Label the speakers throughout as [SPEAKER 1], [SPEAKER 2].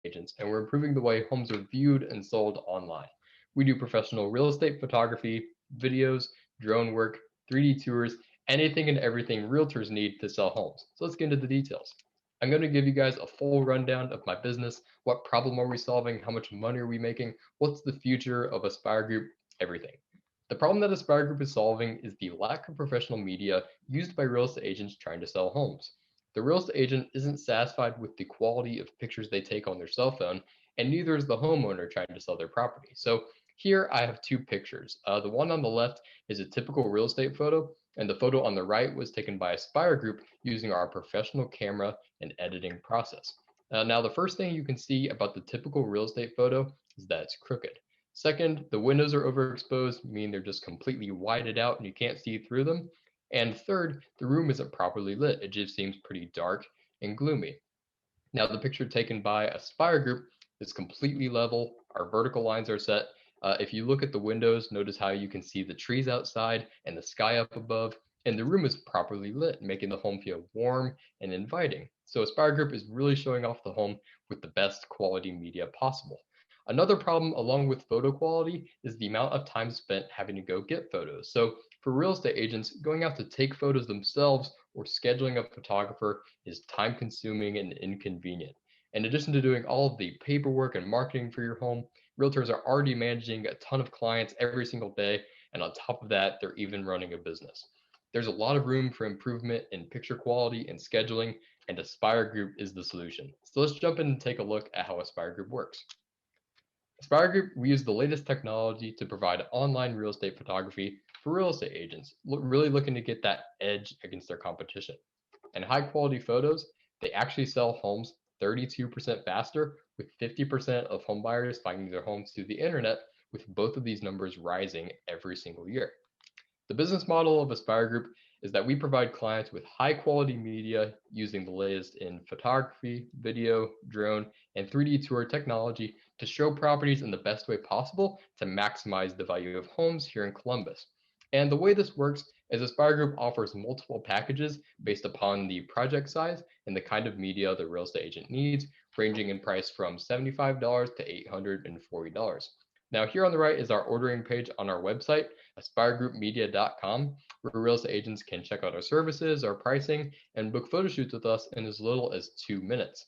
[SPEAKER 1] agents, and we're improving the way homes are viewed and sold online. We do professional real estate photography, videos, drone work, 3D tours, anything and everything realtors need to sell homes. So let's get into the details. I'm going to give you guys a full rundown of my business. What problem are we solving? How much money are we making? What's the future of Aspire Group? Everything. The problem that Aspire Group is solving is the lack of professional media used by real estate agents trying to sell homes. The real estate agent isn't satisfied with the quality of pictures they take on their cell phone, and neither is the homeowner trying to sell their property. So here I have two pictures. The one on the left is a typical real estate photo, and the photo on the right was taken by Aspire Group using our professional camera and editing process. Now, the first thing you can see about the typical real estate photo is that it's crooked. Second, the windows are overexposed, meaning they're just completely whited out and you can't see through them. And third, the room isn't properly lit. It just seems pretty dark and gloomy. Now, the picture taken by Aspire Group is completely level. Our vertical lines are set. If you look at the windows, notice how you can see the trees outside and the sky up above, and the room is properly lit, making the home feel warm and inviting. So Aspire Group is really showing off the home with the best quality media possible. Another problem along with photo quality is the amount of time spent having to go get photos. So for real estate agents, going out to take photos themselves or scheduling a photographer is time consuming and inconvenient. In addition to doing all of the paperwork and marketing for your home, realtors are already managing a ton of clients every single day. And on top of that, they're even running a business. There's a lot of room for improvement in picture quality and scheduling, and Aspire Group is the solution. So let's jump in and take a look at how Aspire Group works. Aspire Group, we use the latest technology to provide online real estate photography for real estate agents, really looking to get that edge against their competition. And high quality photos, they actually sell homes 32% faster, with 50% of home buyers finding their homes through the internet, with both of these numbers rising every single year. The business model of Aspire Group is that we provide clients with high quality media using the latest in photography, video, drone, and 3D tour technology to show properties in the best way possible to maximize the value of homes here in Columbus. And the way this works is Aspire Group offers multiple packages based upon the project size and the kind of media the real estate agent needs, ranging in price from $75 to $840. Now, here on the right is our ordering page on our website, aspiregroupmedia.com, where real estate agents can check out our services, our pricing, and book photo shoots with us in as little as 2 minutes.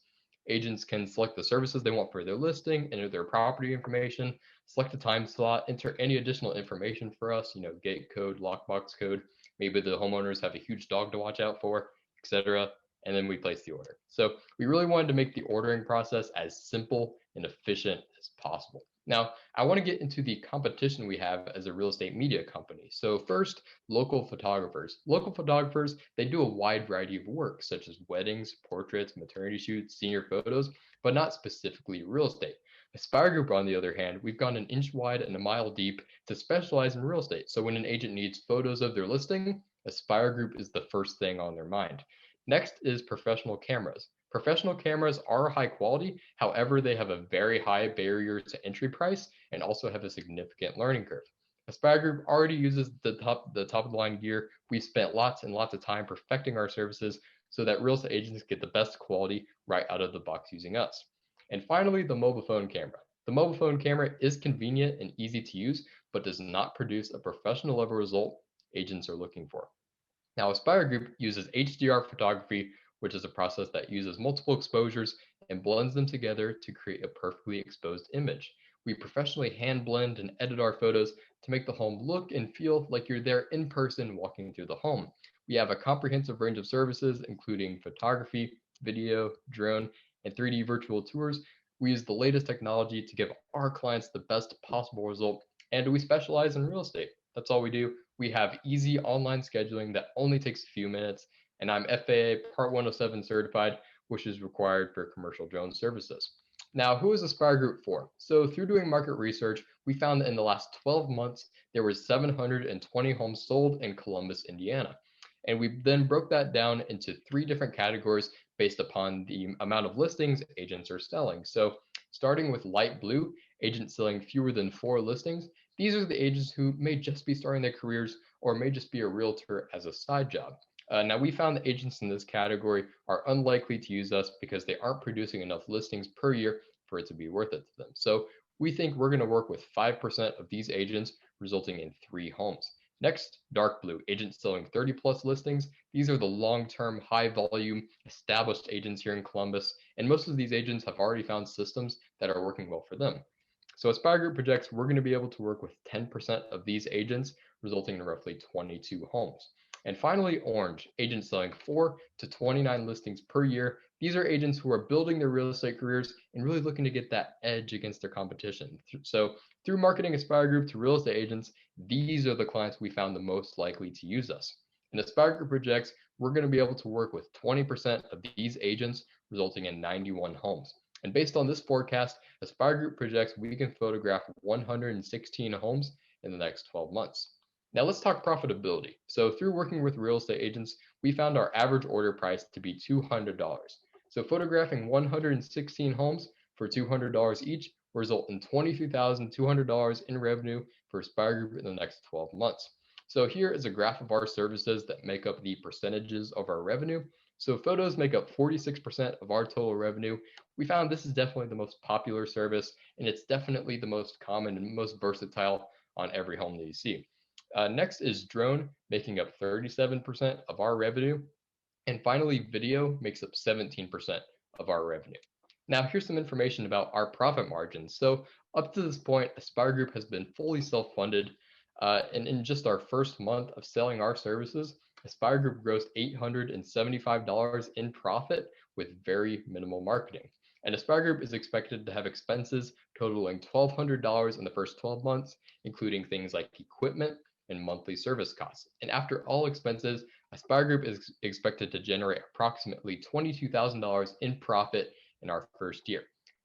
[SPEAKER 1] Agents can select the services they want for their listing, enter their property information, select a time slot, enter any additional information for us, gate code, lockbox code, maybe the homeowners have a huge dog to watch out for, etc., and then we place the order. So we really wanted to make the ordering process as simple and efficient as possible. Now, I want to get into the competition we have as a real estate media company. So first, local photographers. Local photographers, they do a wide variety of work, such as weddings, portraits, maternity shoots, senior photos, but not specifically real estate. Aspire Group, on the other hand, we've gone an inch wide and a mile deep to specialize in real estate. So when an agent needs photos of their listing, Aspire Group is the first thing on their mind. Next is professional cameras. Professional cameras are high quality, however, they have a very high barrier to entry price and also have a significant learning curve. Aspire Group already uses the top of the line gear. We've spent lots and lots of time perfecting our services so that real estate agents get the best quality right out of the box using us. And finally, the mobile phone camera. The mobile phone camera is convenient and easy to use, but does not produce a professional level result agents are looking for. Now, Aspire Group uses HDR photography, which is a process that uses multiple exposures and blends them together to create a perfectly exposed image. We professionally hand blend and edit our photos to make the home look and feel like you're there in person walking through the home. We have a comprehensive range of services, including photography, video, drone, and 3D virtual tours. We use the latest technology to give our clients the best possible result, and we specialize in real estate. That's all we do. We have easy online scheduling that only takes a few minutes, and I'm FAA Part 107 certified, which is required for commercial drone services. Now, who is Aspire Group for? So through doing market research, we found that in the last 12 months, there were 720 homes sold in Columbus, Indiana. And we then broke that down into 3 different categories based upon the amount of listings agents are selling. So starting with light blue, agents selling fewer than 4 listings. These are the agents who may just be starting their careers or may just be a realtor as a side job. Now, we found that agents in this category are unlikely to use us because they aren't producing enough listings per year for it to be worth it to them. So we think we're going to work with 5% of these agents, resulting in 3 homes. Next, dark blue, agents selling 30 plus listings. These are the long-term, high volume, established agents here in Columbus, and most of these agents have already found systems that are working well for them. So Aspire Group projects we're going to be able to work with 10% of these agents, resulting in roughly 22 homes. And finally, orange, agents selling 4 to 29 listings per year. These are agents who are building their real estate careers and really looking to get that edge against their competition. So through marketing Aspire Group to real estate agents, these are the clients we found the most likely to use us. And Aspire Group projects we're going to be able to work with 20% of these agents, resulting in 91 homes. And based on this forecast, Aspire Group projects we can photograph 116 homes in the next 12 months. Now let's talk profitability. So through working with real estate agents, we found our average order price to be $200. So photographing 116 homes for $200 each will result in $23,200 in revenue for Aspire Group in the next 12 months. So here is a graph of our services that make up the percentages of our revenue. So photos make up 46% of our total revenue. We found this is definitely the most popular service, and it's definitely the most common and most versatile on every home that you see. Next is drone, making up 37% of our revenue. And finally, video makes up 17% of our revenue. Now, here's some information about our profit margins. So up to this point, Aspire Group has been fully self-funded. And in just our first month of selling our services, Aspire Group grossed $875 in profit with very minimal marketing. And Aspire Group is expected to have expenses totaling $1,200 in the first 12 months, including things like equipment and monthly service costs. And after all expenses, Aspire Group is expected to generate approximately $22,000 in profit in our first year.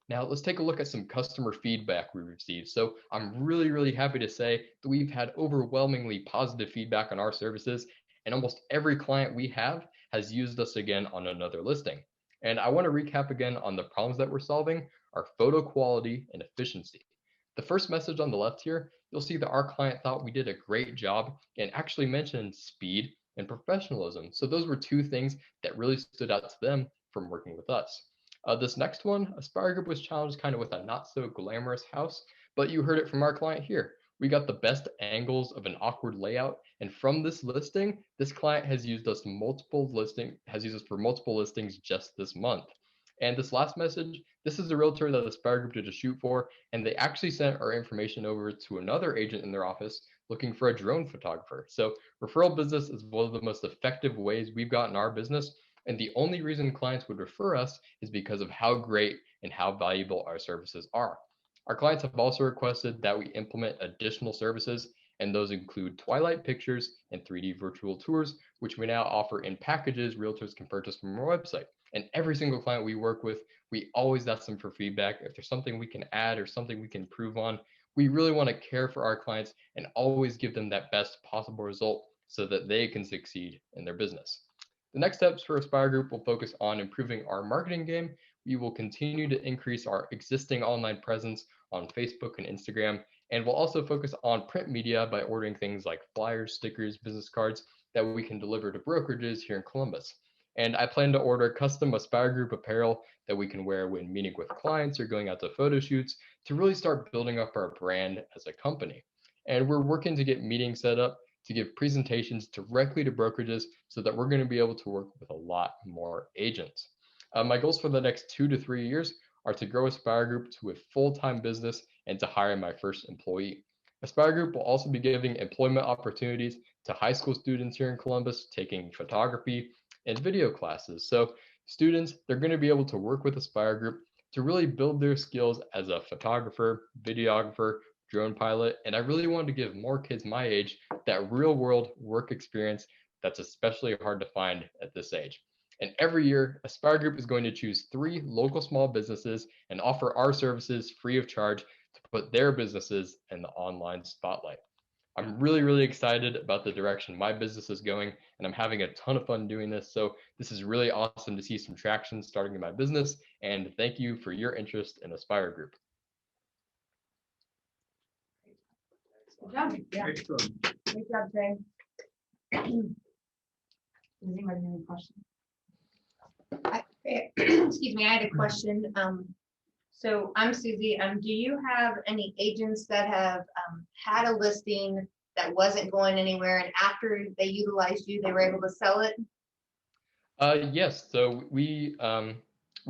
[SPEAKER 1] Now let's take a look at some customer feedback we received. So I'm really happy to say that we've had overwhelmingly positive feedback on our services, and almost every client we have has used us again on another listing. And I want to recap again on the problems that we're solving: are photo quality and efficiency. The first message on the left here, you'll see that our client thought we did a great job and actually mentioned speed and professionalism. So those were 2 things that really stood out to them from working with us. This next one, Aspire Group was challenged kind of with a not so glamorous house, but you heard it from our client here. We got the best angles of an awkward layout, and from this listing, this client has used us for multiple listings just this month. And this last message, this is a realtor that Aspire Group did a shoot for, and they actually sent our information over to another agent in their office looking for a drone photographer. So referral business is one of the most effective ways we've gotten our business. And the only reason clients would refer us is because of how great and how valuable our services are. Our clients have also requested that we implement additional services, and those include twilight pictures and 3D virtual tours, which we now offer in packages realtors can purchase from our website. And every single client we work with, we always ask them for feedback. If there's something we can add or something we can improve on, we really want to care for our clients and always give them that best possible result so that they can succeed in their business. The next steps for Aspire Group will focus on improving our marketing game. We will continue to increase our existing online presence on Facebook and Instagram, and we'll also focus on print media by ordering things like flyers, stickers, business cards that we can deliver to brokerages here in Columbus. And I plan to order custom Aspire Group apparel that we can wear when meeting with clients or going out to photo shoots to really start building up our brand as a company. And we're working to get meetings set up to give presentations directly to brokerages so that we're going to be able to work with a lot more agents. My goals for the next 2 to 3 years are to grow Aspire Group to a full-time business and to hire my first employee. Aspire Group will also be giving employment opportunities to high school students here in Columbus taking photography and video classes. So students, they're going to be able to work with Aspire Group to really build their skills as a photographer, videographer, drone pilot, and I really wanted to give more kids my age that real world work experience that's especially hard to find at this age. And every year, Aspire Group is going to choose 3 local small businesses and offer our services free of charge to put their businesses in the online spotlight. I'm really excited about the direction my business is going, and I'm having a ton of fun doing this. So this is really awesome to see some traction starting in my business, and thank you for your interest in Aspire Group.
[SPEAKER 2] Good job. Yeah.
[SPEAKER 3] Excellent.
[SPEAKER 2] Great job, Jay. Does anybody have any questions?
[SPEAKER 4] Excuse me, I had a question.
[SPEAKER 3] So I'm Susie. Do you have any agents that have had a listing that wasn't going anywhere, and after they utilized you, they were able to sell it?
[SPEAKER 1] Yes. So we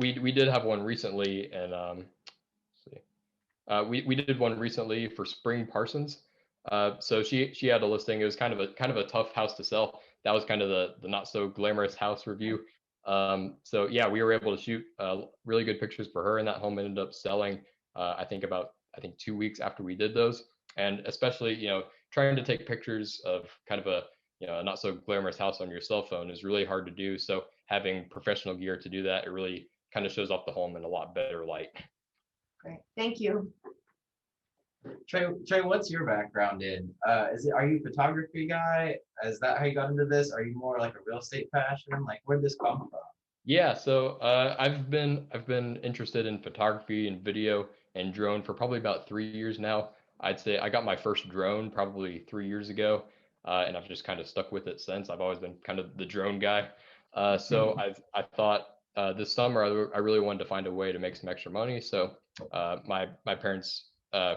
[SPEAKER 1] did have one recently, and let's see. We did one recently for Spring Parsons. So she had a listing. It was kind of a tough house to sell. That was kind of the not so glamorous house review. So yeah, we were able to shoot really good pictures for her, and that home ended up selling. I think 2 weeks after we did those, and especially trying to take pictures of kind of a not so glamorous house on your cell phone is really hard to do. So having professional gear to do that, it really kind of shows off the home in a lot better light.
[SPEAKER 3] Great, thank you.
[SPEAKER 4] Trey, what's your background in? Are you a photography guy? Is that how you got into this? Are you more like a real estate passion? Like, where'd this come from?
[SPEAKER 1] Yeah, so I've been interested in photography and video and drone for probably about 3 years now. I'd say I got my first drone probably 3 years ago, and I've just kind of stuck with it since. I've always been kind of the drone guy. So I thought this summer I really wanted to find a way to make some extra money. So my parents'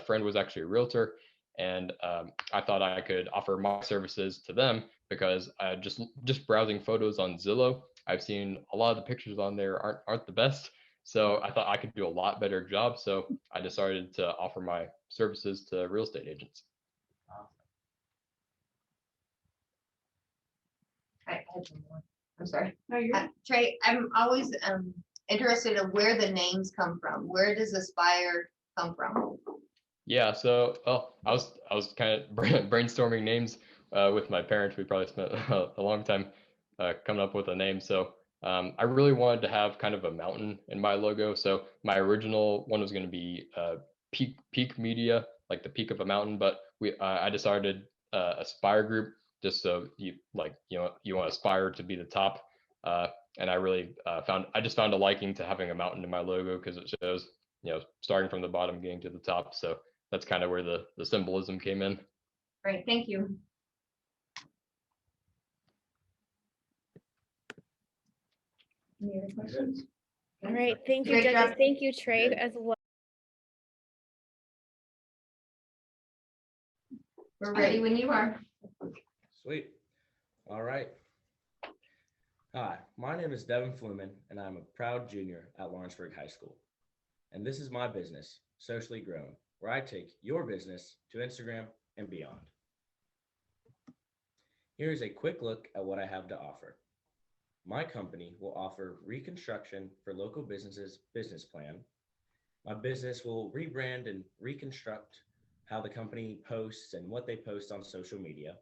[SPEAKER 1] friend was actually a realtor, and I thought I could offer my services to them because just browsing photos on Zillow, I've seen a lot of the pictures on there aren't the best. So I thought I could do a lot better job. So I decided to offer my services to real estate agents.
[SPEAKER 3] I had one more. I'm sorry.
[SPEAKER 2] No, you're.
[SPEAKER 3] Trey, I'm always interested in where the names come from. Where does Aspire come from?
[SPEAKER 1] Yeah, so I was kind of brainstorming names with my parents. We probably spent a long time coming up with a name. So I really wanted to have kind of a mountain in my logo. So my original one was going to be peak media, like the peak of a mountain. But I decided Aspire Group, just so you you want Aspire to be the top. And I really I just found a liking to having a mountain in my logo because it shows starting from the bottom, getting to the top. So that's kind of where the symbolism came in.
[SPEAKER 3] Great, thank you.
[SPEAKER 2] Any other questions?
[SPEAKER 5] All right, thank you,
[SPEAKER 3] Great
[SPEAKER 5] judges.
[SPEAKER 3] job.
[SPEAKER 5] Thank you, Trey, as well.
[SPEAKER 3] We're ready when you are.
[SPEAKER 6] Sweet. All right. Hi, my name is Devin Fluman, and I'm a proud junior at Lawrenceburg High School. And this is my business, Socially Grown, where I take your business to Instagram and beyond. Here is a quick look at what I have to offer. My company will offer reconstruction for local businesses' business plan. My business will rebrand and reconstruct how the company posts and what they post on social media.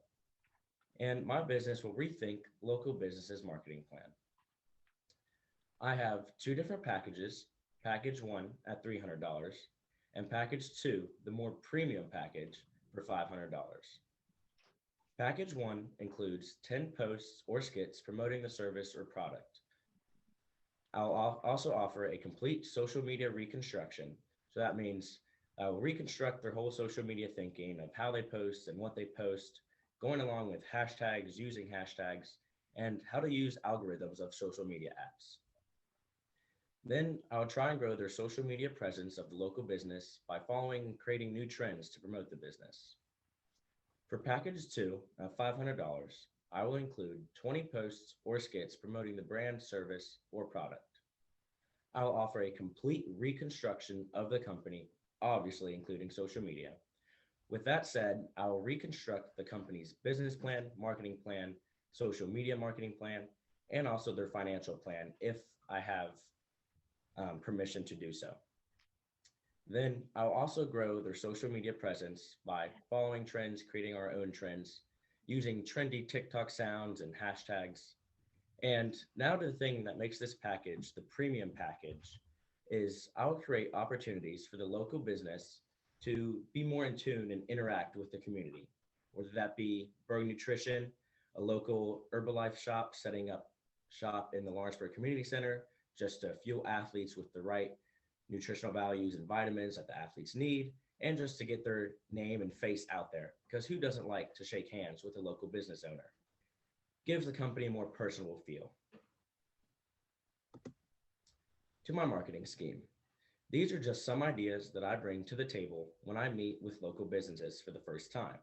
[SPEAKER 6] And my business will rethink local businesses' marketing plan. I have two different packages, package one at $300 and package two, the more premium package, for $500. Package one includes 10 posts or skits promoting the service or product. I'll also offer a complete social media reconstruction. So that means I will reconstruct their whole social media thinking of how they post and what they post, going along with hashtags, using hashtags, and how to use algorithms of social media apps. Then I'll try and grow their social media presence of the local business by following and creating new trends to promote the business. For package two, at $500, I will include 20 posts or skits promoting the brand, service, or product. I will offer a complete reconstruction of the company, obviously including social media. With that said, I will reconstruct the company's business plan, marketing plan, social media marketing plan, and also their financial plan if I have permission to do so. Then I'll also grow their social media presence by following trends, creating our own trends, using trendy TikTok sounds and hashtags. And now to the thing that makes this package the premium package is I'll create opportunities for the local business to be more in tune and interact with the community, whether that be Berg Nutrition, a local Herbalife shop setting up shop in the Lawrenceburg Community Center, just to fuel athletes with the right nutritional values and vitamins that the athletes need, and just to get their name and face out there, because who doesn't like to shake hands with a local business owner? Gives the company a more personal feel. To my marketing scheme. These are just some ideas that I bring to the table when I meet with local businesses for the first time.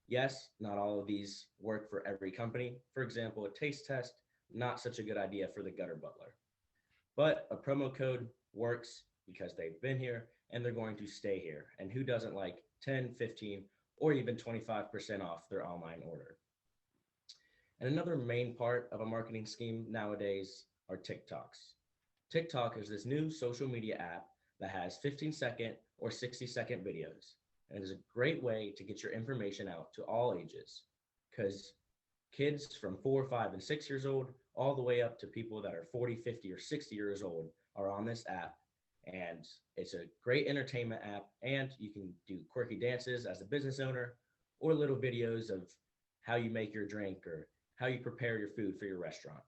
[SPEAKER 6] Yes, not all of these work for every company. For example, a taste test, not such a good idea for the gutter butler. But a promo code works because they've been here and they're going to stay here. And who doesn't like 10, 15, or even 25% off their online order? And another main part of a marketing scheme nowadays are TikToks. TikTok is this new social media app that has 15-second or 60-second videos. And it is a great way to get your information out to all ages because kids from 4, 5, and 6 years old, all the way up to people that are 40, 50, or 60 years old are on this app. And it's a great entertainment app. And you can do quirky dances as a business owner or little videos of how you make your drink or how you prepare your food for your restaurant.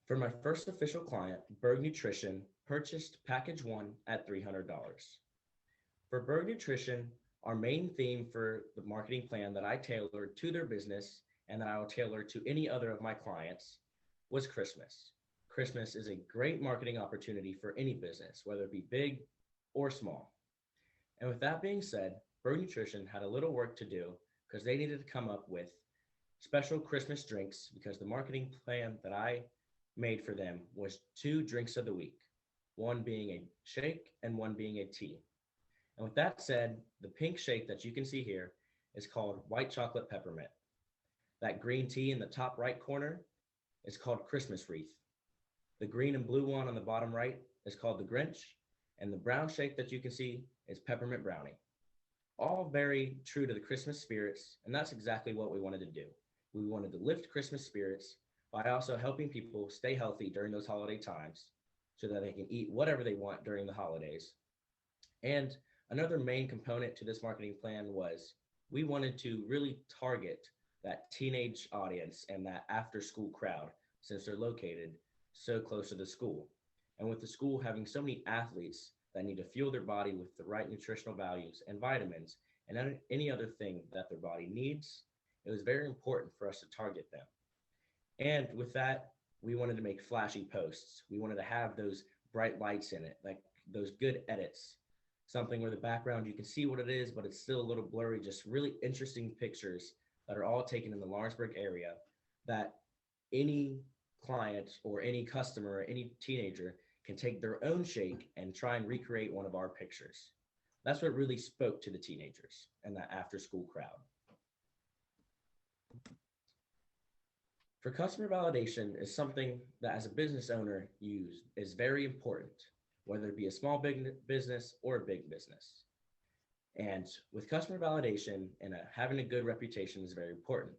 [SPEAKER 6] For my first official client, Berg Nutrition purchased package 1 at $300. For Berg Nutrition, our main theme for the marketing plan that I tailored to their business and that I will tailor to any other of my clients was Christmas. Christmas is a great marketing opportunity for any business, whether it be big or small. And with that being said, Berg Nutrition had a little work to do because they needed to come up with special Christmas drinks because the marketing plan that I made for them was 2 drinks of the week, one being a shake and one being a tea. And with that said, the pink shake that you can see here is called white chocolate peppermint. That green tea in the top right corner is called Christmas wreath. The green and blue one on the bottom right is called the Grinch. And the brown shake that you can see is peppermint brownie. All very true to the Christmas spirits. And that's exactly what we wanted to do. We wanted to lift Christmas spirits by also helping people stay healthy during those holiday times so that they can eat whatever they want during the holidays. And another main component to this marketing plan was we wanted to really target that teenage audience and that after school crowd since they're located so close to the school. And with the school having so many athletes that need to fuel their body with the right nutritional values and vitamins and any other thing that their body needs, it was very important for us to target them. And with that, we wanted to make flashy posts. We wanted to have those bright lights in it, like those good edits, something where the background, you can see what it is, but it's still a little blurry, just really interesting pictures that are all taken in the Lawrenceburg area that any client or any customer or any teenager can take their own shake and try and recreate one of our pictures. That's what really spoke to the teenagers and that after school crowd. For customer validation is something that as a business owner is very important, whether it be a small business or a big business. And with customer validation and having a good reputation is very important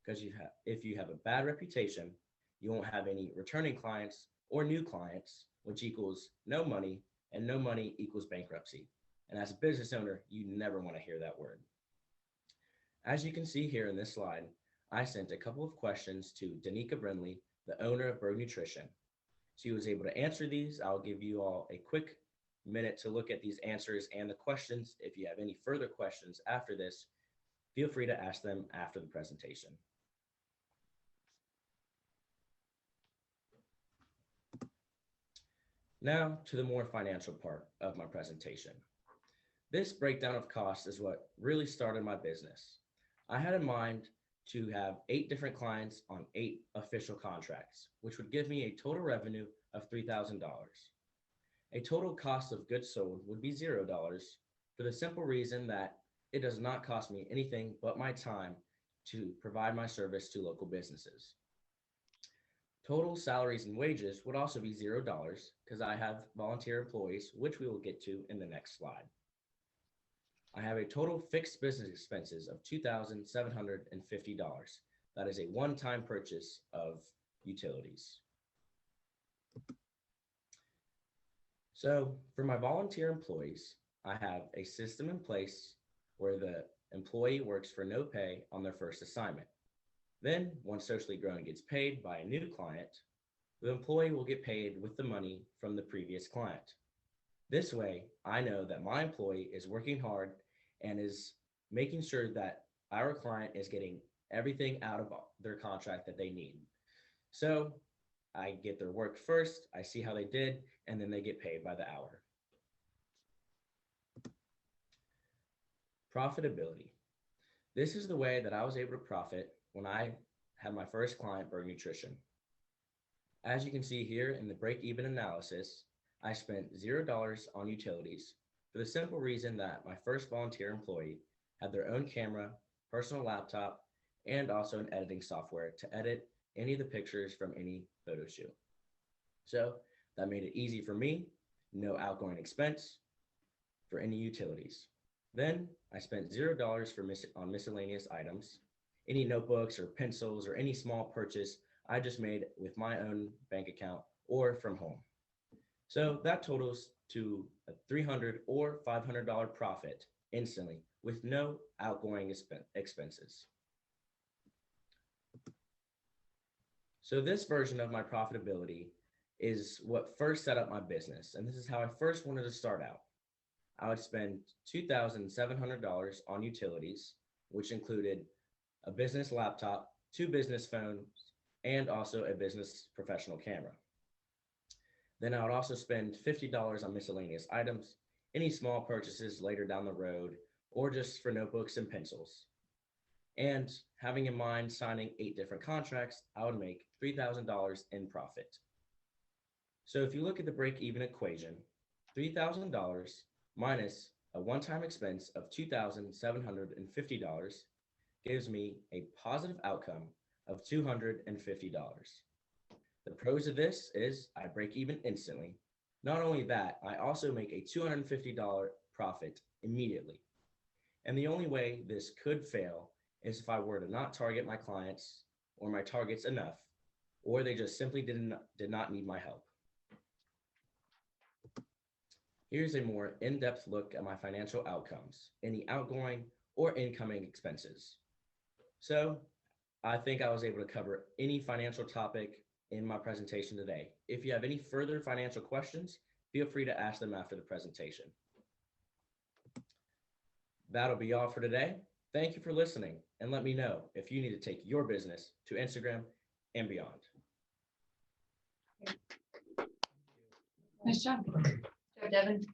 [SPEAKER 6] because if you have a bad reputation, you won't have any returning clients or new clients, which equals no money, and no money equals bankruptcy. And as a business owner, you never want to hear that word. As you can see here in this slide, I sent a couple of questions to Danica Brinley, the owner of Berg Nutrition. She was able to answer these. I'll give you all a quick minute to look at these answers and the questions. If you have any further questions after this, feel free to ask them after the presentation. Now to the more financial part of my presentation. This breakdown of costs is what really started my business. I had in mind to have 8 different clients on 8 official contracts, which would give me a total revenue of $3,000. A total cost of goods sold would be $0 for the simple reason that it does not cost me anything but my time to provide my service to local businesses. Total salaries and wages would also be $0 because I have volunteer employees, which we will get to in the next slide. I have a total fixed business expenses of $2,750. That is a one-time purchase of utilities. So for my volunteer employees, I have a system in place where the employee works for no pay on their first assignment. Then once Socially Grown gets paid by a new client, the employee will get paid with the money from the previous client. This way, I know that my employee is working hard and is making sure that our client is getting everything out of their contract that they need. So I get their work first, I see how they did, and then they get paid by the hour. Profitability. This is the way that I was able to profit when I had my first client, Berg Nutrition. As you can see here in the break-even analysis, I spent $0 on utilities for the simple reason that my first volunteer employee had their own camera, personal laptop, and also an editing software to edit any of the pictures from any photo shoot. So that made it easy for me, no outgoing expense for any utilities. Then I spent $0 on miscellaneous items, any notebooks or pencils or any small purchase I just made with my own bank account or from home. So that totals to a $300 or $500 profit instantly with no outgoing expenses. So this version of my profitability is what first set up my business. And this is how I first wanted to start out. I would spend $2,700 on utilities, which included a business laptop, 2 business phones, and also a business professional camera. Then I would also spend $50 on miscellaneous items, any small purchases later down the road, or just for notebooks and pencils. And having in mind signing 8 different contracts, I would make $3,000 in profit. So if you look at the break-even equation, $3,000 minus a one-time expense of $2,750 gives me a positive outcome of $250. The pros of this is I break even instantly. Not only that, I also make a $250 profit immediately. And the only way this could fail is if I were to not target my clients or my targets enough, or they just simply did not need my help. Here's a more in-depth look at my financial outcomes, any outgoing or incoming expenses. So I think I was able to cover any financial topic in my presentation today. If you have any further financial questions, feel free to ask them after the presentation. That'll be all for today. Thank you for listening, and let me know if you need to take your business to Instagram and beyond.
[SPEAKER 2] Nice job.
[SPEAKER 3] So Devin.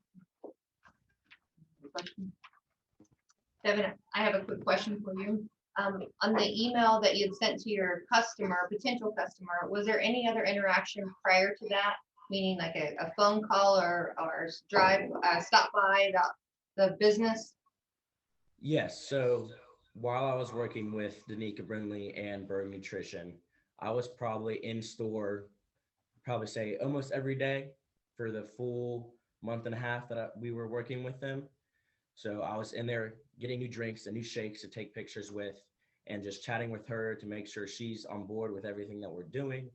[SPEAKER 3] Devin, I have a quick question for you. On the email that you had sent to your customer, potential customer, was there any other interaction prior to that? Meaning like a phone call or stop by the business?
[SPEAKER 6] Yes, so while I was working with Danica Brindley and Berg Nutrition, I was probably in store, probably say almost every day for the full month and a half that we were working with them. So I was in there getting new drinks and new shakes to take pictures with, and just chatting with her to make sure she's on board with everything that we're doing.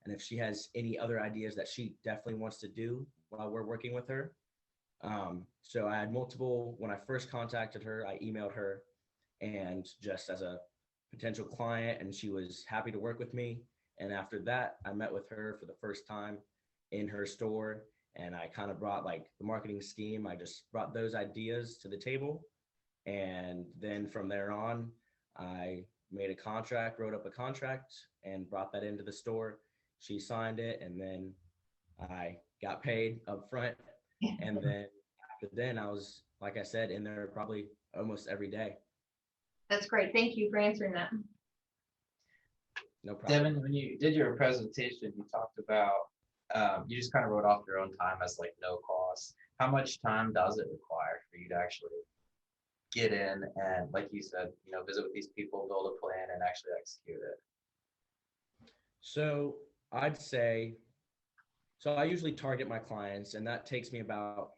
[SPEAKER 6] And if she has any other ideas that she definitely wants to do while we're working with her. So I had multiple, when I first contacted her, I emailed her and just as a potential client, and she was happy to work with me. And after that, I met with her for the first time in her store, and I kind of brought like the marketing scheme. I just brought those ideas to the table. And then from there on, I made a contract, wrote up a contract, and brought that into the store. She signed it, and then I got paid up front. And then after then, I was, like I said, in there probably almost every day.
[SPEAKER 3] That's great. Thank you for answering that.
[SPEAKER 6] No problem.
[SPEAKER 4] Devin, when you did your presentation, you talked about, you just kind of wrote off your own time as like no cost. How much time does it require for you to actually get in and, like you said, visit with these people, build a plan, and actually execute it?
[SPEAKER 6] So I'd say, so I usually target my clients, and that takes me about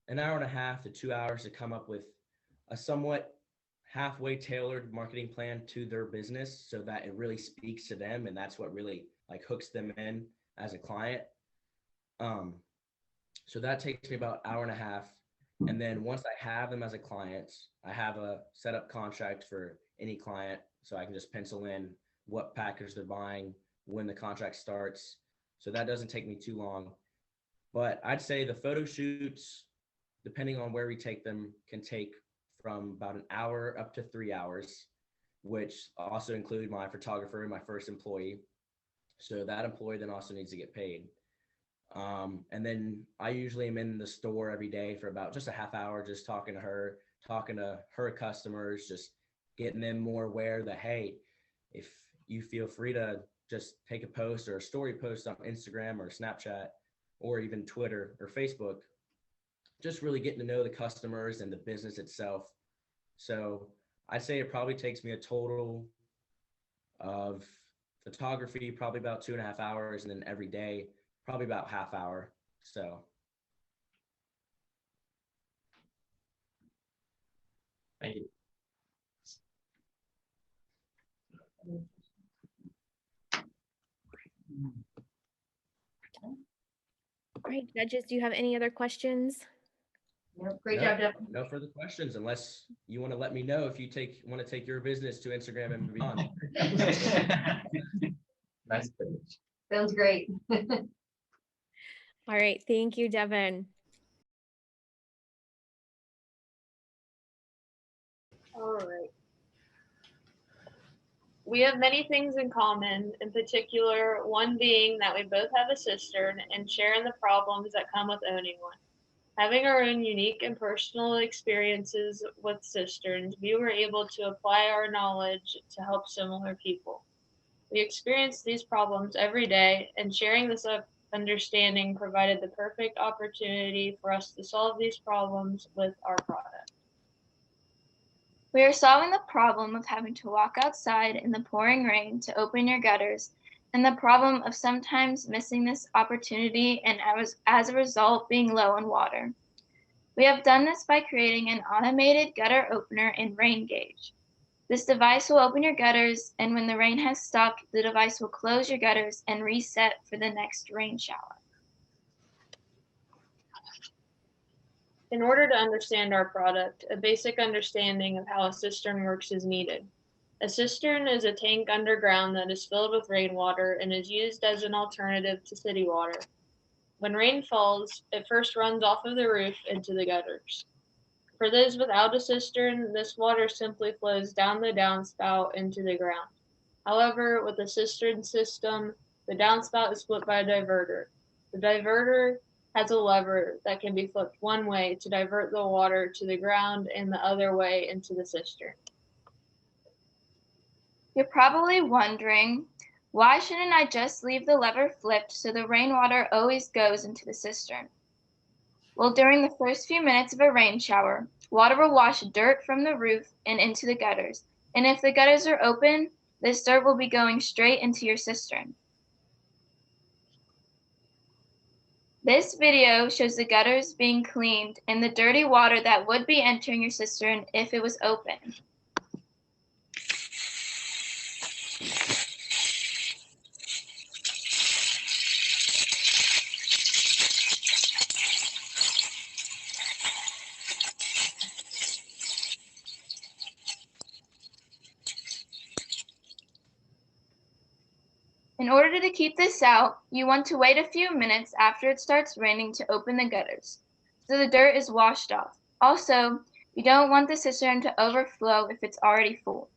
[SPEAKER 6] an hour and a half to 2 hours to come up with a somewhat halfway tailored marketing plan to their business so that it really speaks to them, and that's what really like hooks them in as a client. So that takes me about an hour and a half. And then once I have them as a client, I have a setup contract for any client, so I can just pencil in what package they're buying, when the contract starts. So that doesn't take me too long. But I'd say the photo shoots, depending on where we take them, can take from about an hour up to 3 hours, which also include my photographer and my first employee. So that employee then also needs to get paid. And then I usually am in the store every day for about just a half hour, just talking to her customers, just getting them more aware that, hey, if you feel free to just take a post or a story post on Instagram or Snapchat or even Twitter or Facebook, just really getting to know the customers and the business itself. So I'd say it probably takes me a total of photography, probably about 2.5 hours, and then every day, probably about half hour. So
[SPEAKER 4] Thank you.
[SPEAKER 5] All right, judges, do you have any other questions?
[SPEAKER 3] No, great
[SPEAKER 6] no,
[SPEAKER 3] job, Deb.
[SPEAKER 6] no further questions, unless you want to let me know if you want to take your business to Instagram and beyond.
[SPEAKER 4] Nice finish.
[SPEAKER 3] Sounds great.
[SPEAKER 5] All right, thank you, Devin.
[SPEAKER 7] All right. We have many things in common, in particular, one being that we both have a cistern and share in the problems that come with owning one. Having our own unique and personal experiences with cisterns, we were able to apply our knowledge to help similar people. We experience these problems every day, and sharing this understanding provided the perfect opportunity for us to solve these problems with our product.
[SPEAKER 8] We are solving the problem of having to walk outside in the pouring rain to open your gutters, and the problem of sometimes missing this opportunity and as a result being low on water. We have done this by creating an automated gutter opener and rain gauge. This device will open your gutters, and when the rain has stopped, the device will close your gutters and reset for the next rain shower.
[SPEAKER 7] In order to understand our product, a basic understanding of how a cistern works is needed. A cistern is a tank underground that is filled with rainwater and is used as an alternative to city water. When rain falls, it first runs off of the roof into the gutters. For those without a cistern, this water simply flows down the downspout into the ground. However, with a cistern system, the downspout is flipped by a diverter. The diverter has a lever that can be flipped one way to divert the water to the ground and the other way into the cistern.
[SPEAKER 8] You're probably wondering, why shouldn't I just leave the lever flipped so the rainwater always goes into the cistern? Well, during the first few minutes of a rain shower, water will wash dirt from the roof and into the gutters. And if the gutters are open, this dirt will be going straight into your cistern. This video shows the gutters being cleaned and the dirty water that would be entering your cistern if it was open. In order to keep this out, you want to wait a few minutes after it starts raining to open the gutters, so the dirt is washed off. Also, you don't want the cistern to overflow if it's already full.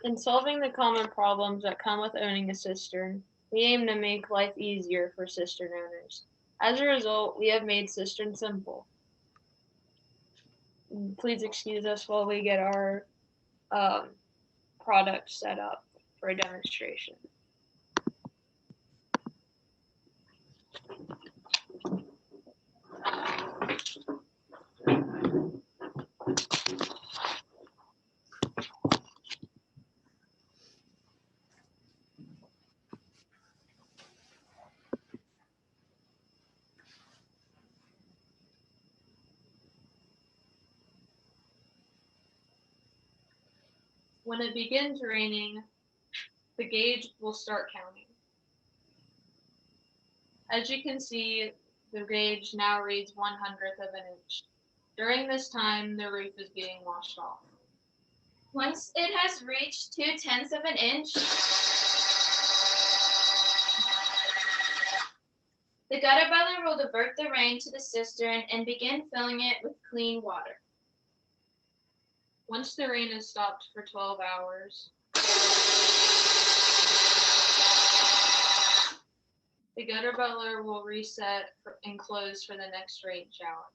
[SPEAKER 7] In solving the common problems that come with owning a cistern, we aim to make life easier for cistern owners. As a result, we have made cistern simple. Please excuse us while we get our product set up for a demonstration. When it begins raining, the gauge will start counting. As you can see, the gauge now reads 1/100th of an inch. During this time, the roof is being washed off.
[SPEAKER 8] Once it has reached 2/10 of an inch, the gutter butler will divert the rain to the cistern and begin filling it with clean water.
[SPEAKER 7] Once the rain has stopped for 12 hours, The gutter butler will reset and close for the next rain shower.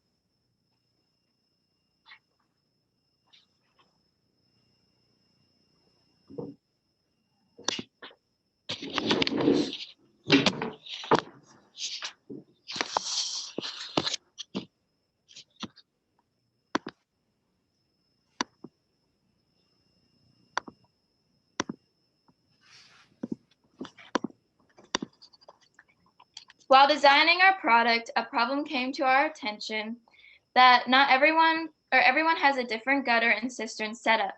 [SPEAKER 8] While designing our product, a problem came to our attention that not everyone has a different gutter and cistern setup.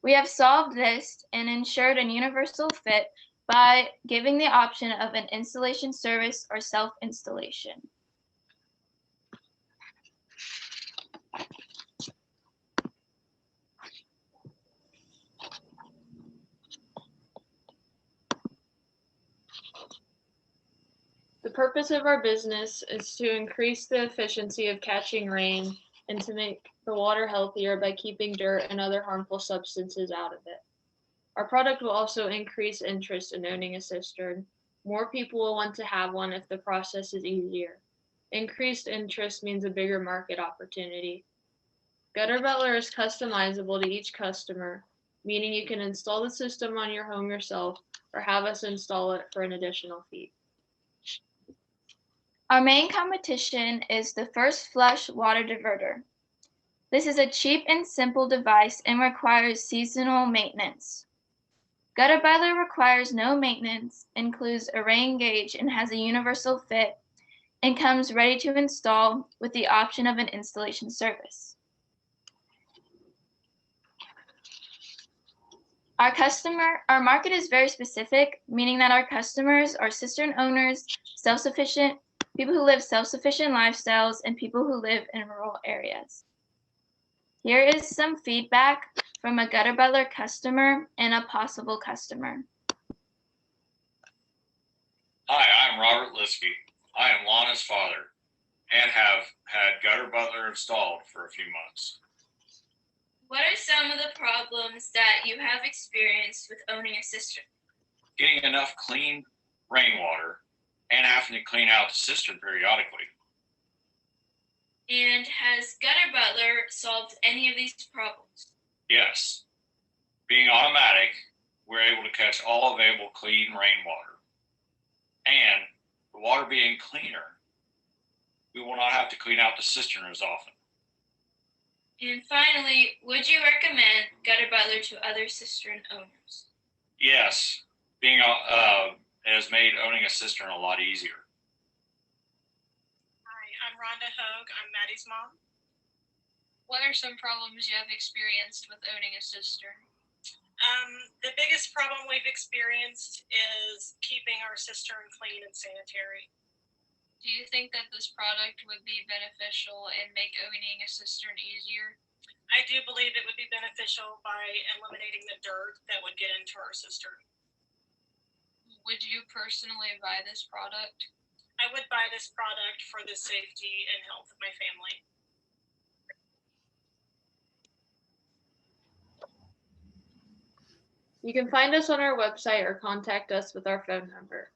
[SPEAKER 8] We have solved this and ensured a universal fit by giving the option of an installation service or self-installation.
[SPEAKER 7] The purpose of our business is to increase the efficiency of catching rain and to make the water healthier by keeping dirt and other harmful substances out of it. Our product will also increase interest in owning a cistern. More people will want to have one if the process is easier. Increased interest means a bigger market opportunity. Gutter Butler is customizable to each customer, meaning you can install the system on your home yourself or have us install it for an additional fee.
[SPEAKER 8] Our main competition is the First Flush Water Diverter. This is a cheap and simple device and requires seasonal maintenance. Gutter Butler requires no maintenance, includes a rain gauge, and has a universal fit, and comes ready to install with the option of an installation service. Our market is very specific, meaning that our customers are cistern owners, self-sufficient, people who live self-sufficient lifestyles, and people who live in rural areas. Here is some feedback from a Gutter Butler customer and a possible customer.
[SPEAKER 9] Hi, I'm Robert Liskey. I am Lana's father and have had Gutter Butler installed for a few months.
[SPEAKER 8] What are some of the problems that you have experienced with owning a cistern?
[SPEAKER 9] Getting enough clean rainwater and having to clean out the cistern periodically.
[SPEAKER 8] And has Gutter Butler solved any of these problems?
[SPEAKER 9] Yes. Being automatic, we're able to catch all available clean rainwater. And the water being cleaner, we will not have to clean out the cistern as often.
[SPEAKER 8] And finally, would you recommend Gutter Butler to other cistern owners?
[SPEAKER 9] Yes. Being it has made owning a cistern a lot easier.
[SPEAKER 10] Hi, I'm Rhonda Hogue. I'm Maddie's mom. What are some problems you have experienced with owning a cistern? The biggest problem we've experienced is keeping our cistern clean and sanitary. Do you think that this product would be beneficial and make owning a cistern easier? I do believe it would be beneficial by eliminating the dirt that would get into our cistern. Would you personally buy this product? I would buy this product for the safety and health of my family.
[SPEAKER 7] You can find us on our website or contact us with our phone number.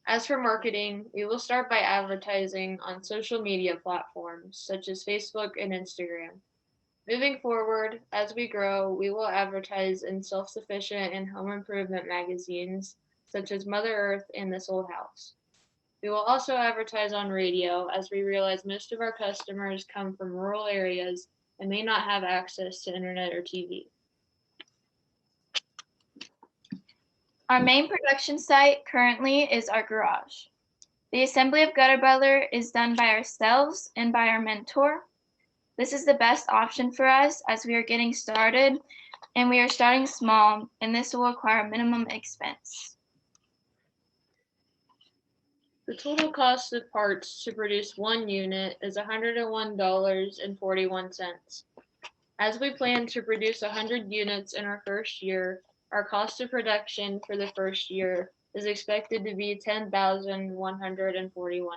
[SPEAKER 7] As for marketing, we will start by advertising on social media platforms such as Facebook and Instagram. Moving forward, as we grow, we will advertise in self-sufficient and home improvement magazines such as Mother Earth and This Old House. We will also advertise on radio as we realize most of our customers come from rural areas and may not have access to internet or TV.
[SPEAKER 8] Our main production site currently is our garage. The assembly of Gutter Butler is done by ourselves and by our mentor. This is the best option for us as we are getting started and we are starting small, and this will require minimum expense.
[SPEAKER 7] The total cost of parts to produce one unit is $101.41. As we plan to produce 100 units in our first year, our cost of production for the first year is expected to be $10,141.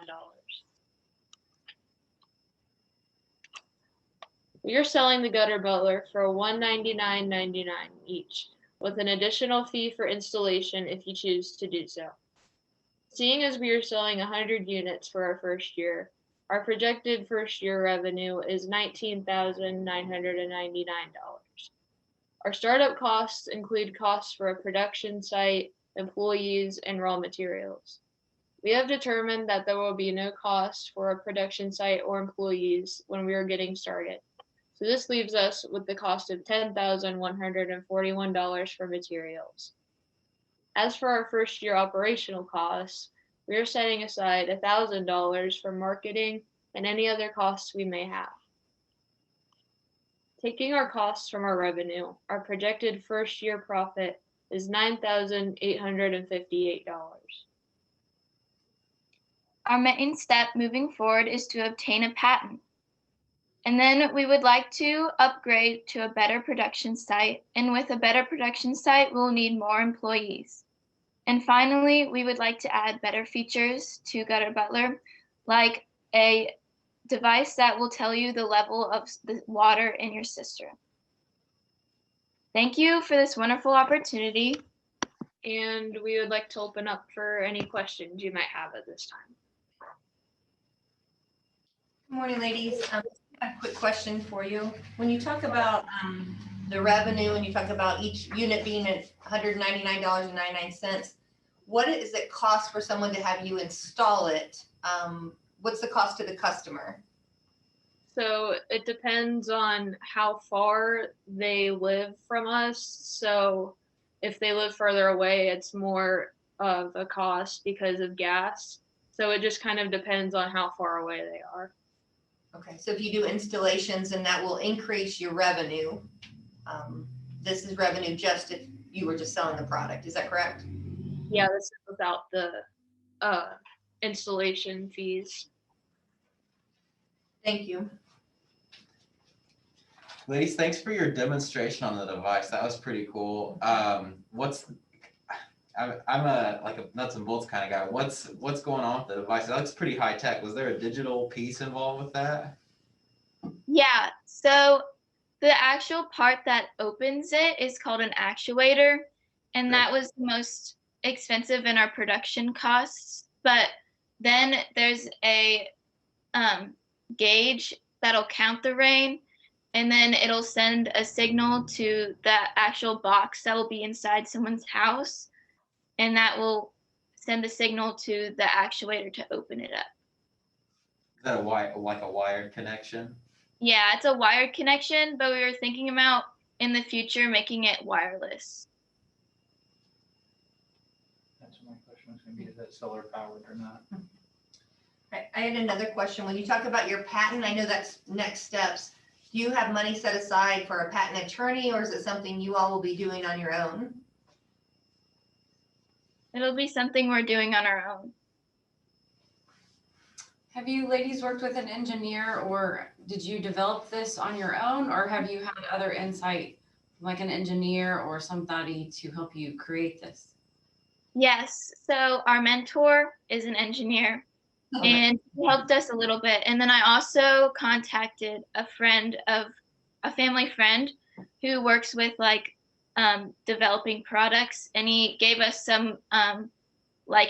[SPEAKER 7] We are selling the Gutter Butler for $199.99 each, with an additional fee for installation if you choose to do so. seeing as we are selling 100 units for our first year, our projected first year revenue is $19,999. Our startup costs include costs for a production site, employees, and raw materials. We have determined that there will be no cost for a production site or employees when we are getting started. So this leaves us with the cost of $10,141 for materials. As for our first year operational costs, we are setting aside $1,000 for marketing and any other costs we may have. Taking our costs from our revenue, our projected first year profit is $9,858.
[SPEAKER 8] Our main step moving forward is to obtain a patent. And then we would like to upgrade to a better production site. And with a better production site, we'll need more employees. And finally, we would like to add better features to Gutter Butler, like a device that will tell you the level of the water in your cistern. Thank you for this wonderful opportunity.
[SPEAKER 7] And we would like to open up for any questions you might have at this time.
[SPEAKER 3] Good morning, ladies. A quick question for you. When you talk about the revenue and you talk about each unit being at $199.99, what does it cost for someone to have you install it? What's the cost to the customer?
[SPEAKER 7] So it depends on how far they live from us. So if they live further away, it's more of a cost because of gas. So it just kind of depends on how far away they are.
[SPEAKER 3] Okay, so if you do installations, and that will increase your revenue. This is revenue just if you were just selling the product. Is that correct?
[SPEAKER 7] Yeah, this is without the installation fees.
[SPEAKER 3] Thank you.
[SPEAKER 4] Ladies, thanks for your demonstration on the device. That was pretty cool. I'm a nuts and bolts kind of guy. What's going on with the device? That looks pretty high tech. Was there a digital piece involved with that?
[SPEAKER 8] Yeah, so the actual part that opens it is called an actuator, and that was the most expensive in our production costs. But then there's a gauge that'll count the rain, and then it'll send a signal to the actual box that will be inside someone's house, and that will send the signal to the actuator to open it up.
[SPEAKER 4] Is that a wired connection?
[SPEAKER 8] Yeah, it's a wired connection, but we were thinking about in the future making it wireless.
[SPEAKER 11] That's my question was going to be, is that solar powered or not?
[SPEAKER 3] I had another question. When you talk about your patent, I know that's next steps. Do you have money set aside for a patent attorney, or is it something you all will be doing on your own?
[SPEAKER 8] It'll be something we're doing on our own.
[SPEAKER 2] Have you ladies worked with an engineer, or did you develop this on your own, or have you had other insight, like an engineer or somebody to help you create this?
[SPEAKER 8] Yes, so our mentor is an engineer, and he helped us a little bit. And then I also contacted a family friend who works with developing products, and he gave us some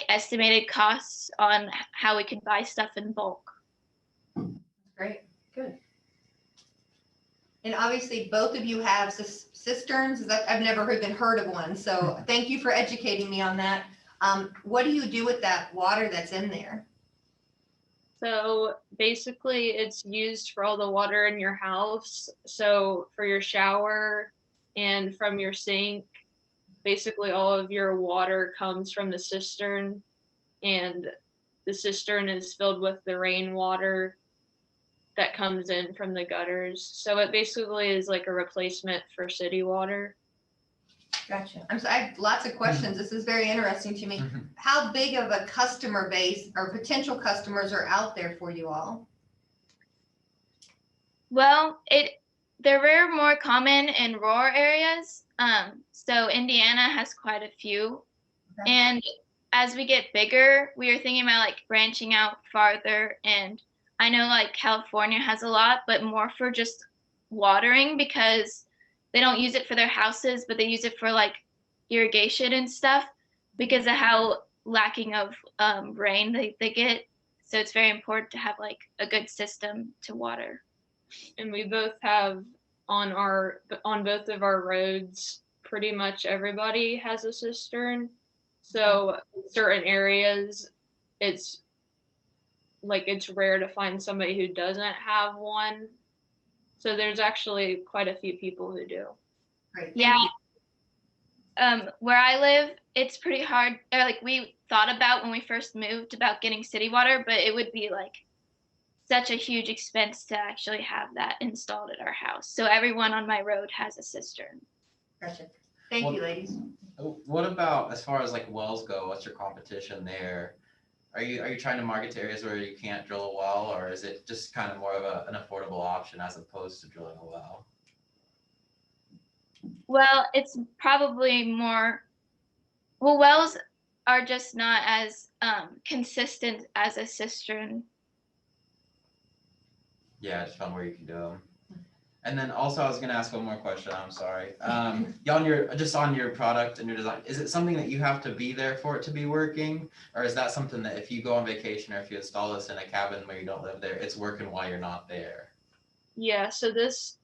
[SPEAKER 8] estimated costs on how we could buy stuff in bulk.
[SPEAKER 3] Great, good. And obviously both of you have cisterns. I've never even heard of one, so thank you for educating me on that. What do you do with that water that's in there?
[SPEAKER 7] So basically it's used for all the water in your house. So for your shower and from your sink, basically all of your water comes from the cistern, and the cistern is filled with the rainwater that comes in from the gutters. So it basically is like a replacement for city water.
[SPEAKER 3] Gotcha. I have lots of questions. This is very interesting to me. How big of a customer base or potential customers are out there for you all?
[SPEAKER 8] Well, they're more common in rural areas. So Indiana has quite a few. Okay. And as we get bigger, we are thinking about branching out farther. And I know California has a lot, but more for just watering, because they don't use it for their houses, but they use it for irrigation and stuff because of how lacking of rain they get. So it's very important to have like a good system to water.
[SPEAKER 7] And we both have on both of our roads, pretty much everybody has a cistern. So certain areas, it's rare to find somebody who doesn't have one. So there's actually quite a few people who do.
[SPEAKER 3] Great.
[SPEAKER 8] Yeah. Where I live, it's pretty hard. Like we thought about when we first moved about getting city water, but it would be like such a huge expense to actually have that installed at our house. So everyone on my road has a cistern.
[SPEAKER 3] Gotcha. Thank you, ladies.
[SPEAKER 4] What about as far as like wells go? What's your competition there? Are you trying to market to areas where you can't drill a well, or is it just kind of more of an affordable option as opposed to drilling a well?
[SPEAKER 8] Well, it's probably more, well, wells are just not as consistent as a cistern.
[SPEAKER 4] Yeah, I just found where you can do them. And then also, I was going to ask one more question. I'm sorry. On your product and your design, is it something that you have to be there for it to be working, or is that something that if you go on vacation or if you install this in a cabin where you don't live there, it's working while you're not there?
[SPEAKER 7] Yeah. So this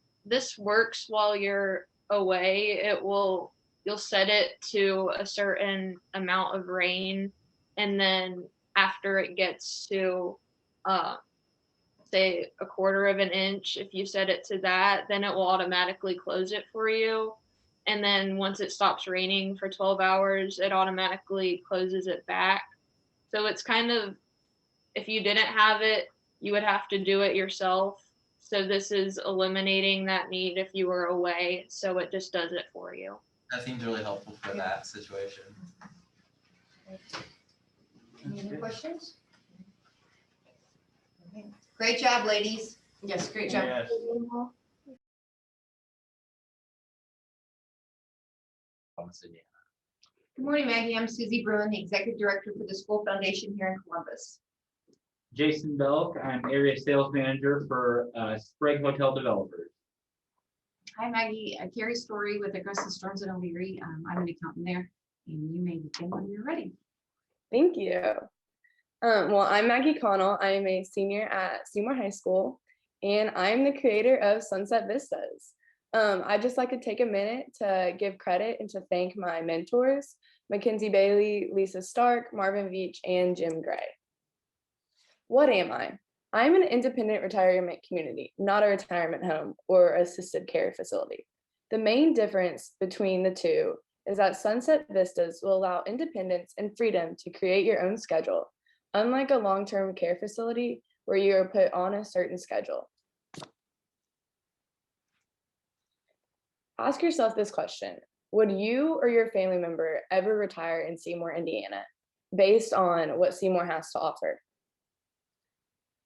[SPEAKER 7] works while you're away. You'll set it to a certain amount of rain, and then after it gets to say a quarter of an inch, if you set it to that, then it will automatically close it for you. And then once it stops raining for 12 hours, it automatically closes it back. So it's kind of, if you didn't have it, you would have to do it yourself. So this is eliminating that need if you were away. So it just does it for you.
[SPEAKER 4] That seems really helpful for that situation.
[SPEAKER 3] Any other questions? Okay. Great job, ladies.
[SPEAKER 2] Yes, great job.
[SPEAKER 11] Yes.
[SPEAKER 3] Good morning, Maggie. I'm Susie Bruin, the Executive Director for the School Foundation here in Columbus.
[SPEAKER 11] Jason Belk, I'm Area Sales Manager for Sprague Hotel Developers.
[SPEAKER 2] Hi, Maggie. Carrie Story with Aggressive Storms in O'Leary. I'm an accountant there, and you may begin when you're ready.
[SPEAKER 12] Thank you. Well, I'm Maggie Connell. I am a senior at Seymour High School, and I'm the creator of Sunset Vistas. I'd just like to take a minute to give credit and to thank my mentors, Mackenzie Bailey, Lisa Stark, Marvin Veach, and Jim Gray. What am I? I'm an independent retirement community, not a retirement home or assisted care facility. The main difference between the two is that Sunset Vistas will allow independence and freedom to create your own schedule, unlike a long-term care facility where you are put on a certain schedule. Ask yourself this question: would you or your family member ever retire in Seymour, Indiana, based on what Seymour has to offer?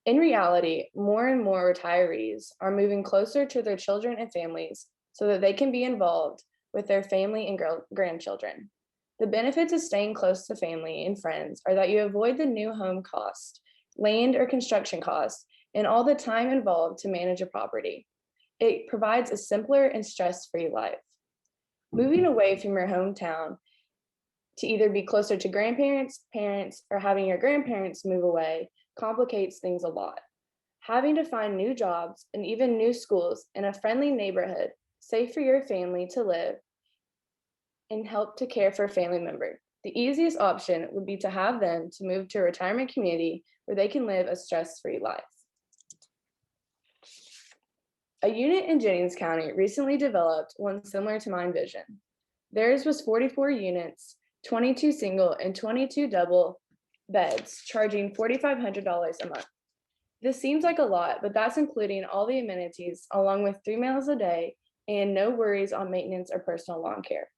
[SPEAKER 12] In reality, more and more retirees are moving closer to their children and families so that they can be involved with their family and grandchildren. The benefits of staying close to family and friends are that you avoid the new home cost, land or construction costs, and all the time involved to manage a property. It provides a simpler and stress-free life. Moving away from your hometown to either be closer to grandparents, parents, or having your grandparents move away complicates things a lot. Having to find new jobs and even new schools in a friendly neighborhood, safe for your family to live, and help to care for a family member. The easiest option would be to have them to move to a retirement community where they can live a stress-free life. A unit in Jennings County recently developed one similar to my vision. Theirs was 44 units, 22 single and 22 double beds, charging $4,500 a month. This seems like a lot, but that's including all the amenities along with 3 meals a day and no worries on maintenance or personal lawn care.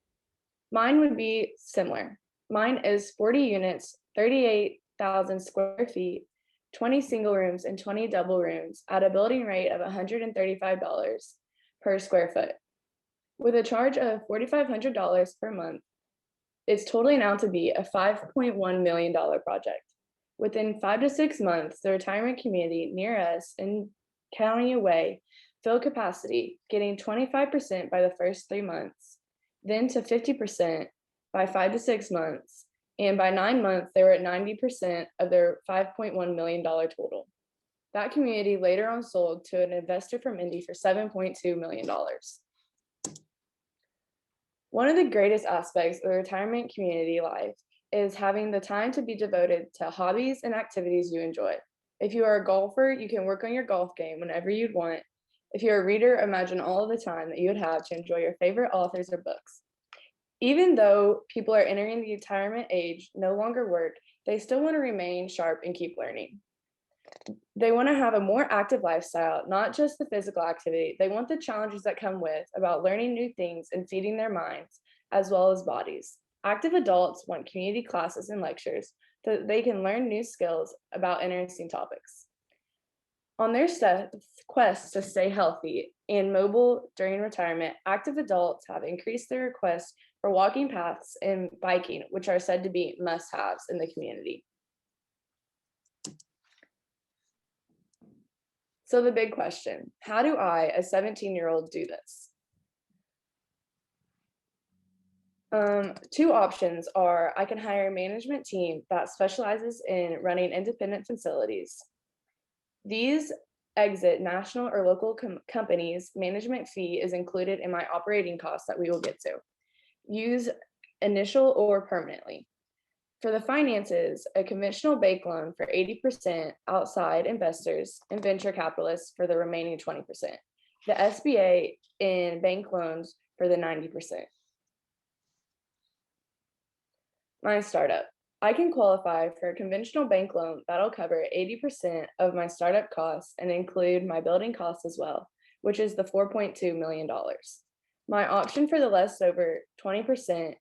[SPEAKER 12] Mine would be similar. Mine is 40 units, 38,000 square feet, 20 single rooms and 20 double rooms at a building rate of $135 per square foot. With a charge of $4,500 per month, it's totaling out to be a $5.1 million project. Within 5 to 6 months, the retirement community near us in County Away filled capacity, getting 25% by the first 3 months, then to 50% by 5 to 6 months, And by 9 months, they were at 90% of their $5.1 million total. That community later on sold to an investor from Indy for $7.2 million. One of the greatest aspects of the retirement community life is having the time to be devoted to hobbies and activities you enjoy. If you are a golfer, you can work on your golf game whenever you'd want. If you're a reader, imagine all of the time that you would have to enjoy your favorite authors or books. Even though people are entering the retirement age, no longer work, they still want to remain sharp and keep learning. They want to have a more active lifestyle, not just the physical activity. They want the challenges that come with about learning new things and feeding their minds as well as bodies. Active adults want community classes and lectures so that they can learn new skills about interesting topics. On their quest to stay healthy and mobile during retirement, active adults have increased their requests for walking paths and biking, which are said to be must-haves in the community. So the big question, how do I, a 17-year-old, do this? Two options are I can hire a management team that specializes in running independent facilities. These exit national or local companies. Management fee is included in my operating costs that we will get to. Use initial or permanently. For the finances, a conventional bank loan for 80%, outside investors and venture capitalists for the remaining 20%. The SBA and bank loans for the 90%. My startup. I can qualify for a conventional bank loan that'll cover 80% of my startup costs and include my building costs as well, which is the $4.2 million. My option for the less over 20%,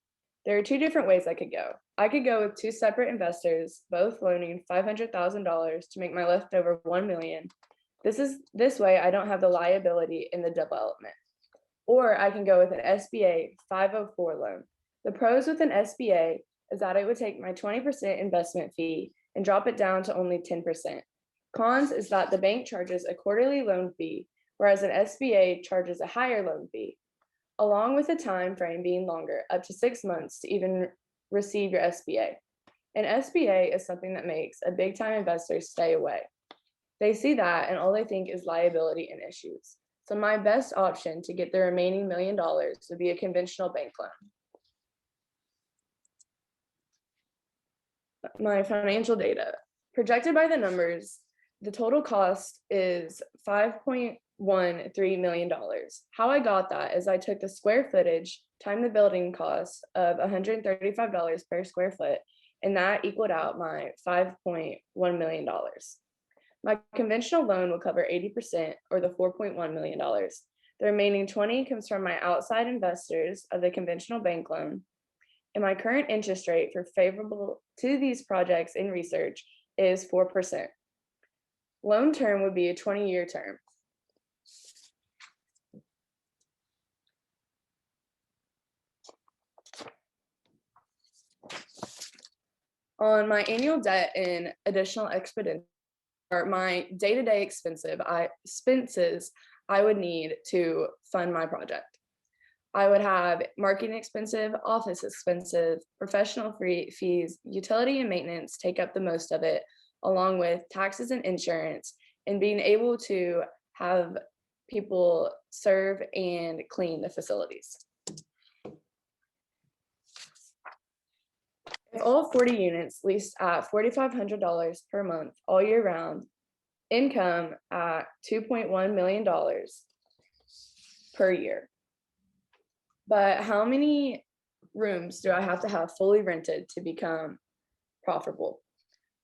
[SPEAKER 12] there are two different ways I could go. I could go with two separate investors, both loaning $500,000 to make my leftover $1 million. This way I don't have the liability in the development. Or I can go with an SBA 504 loan. The pros with an SBA is that it would take my 20% investment fee and drop it down to only 10%. Cons is that the bank charges a quarterly loan fee, whereas an SBA charges a higher loan fee, along with the time frame being longer, up to 6 months to even receive your SBA. An SBA is something that makes a big time investor stay away. They see that and all they think is liability and issues. So my best option to get the remaining $1 million would be a conventional bank loan. My financial data. Projected by the numbers, the total cost is $5.13 million. How I got that is I took the square footage, times the building cost of $135 per square foot, and that equaled out my $5.1 million. My conventional loan will cover 80% or the $4.1 million. The remaining 20 comes from my outside investors of the conventional bank loan. And my current interest rate for favorable to these projects in research is 4%. Loan term would be a 20-year term. On my annual debt and additional expenditure, or my day-to-day expenses I would need to fund my project. I would have marketing expensive, office expensive, professional fees, utility and maintenance take up the most of it, along with taxes and insurance, and being able to have people serve and clean the facilities. If all 40 units leased at $4,500 per month all year round, income at $2.1 million per year. But how many rooms do I have to have fully rented to become profitable?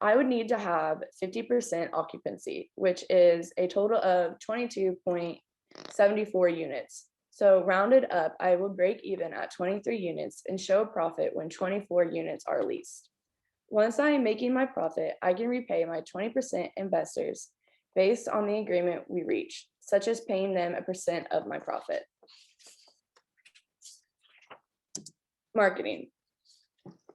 [SPEAKER 12] I would need to have 50% occupancy, which is a total of 22.74 units. So rounded up, I will break even at 23 units and show a profit when 24 units are leased. Once I am making my profit, I can repay my 20% investors based on the agreement we reach, such as paying them a percent of my profit. Marketing.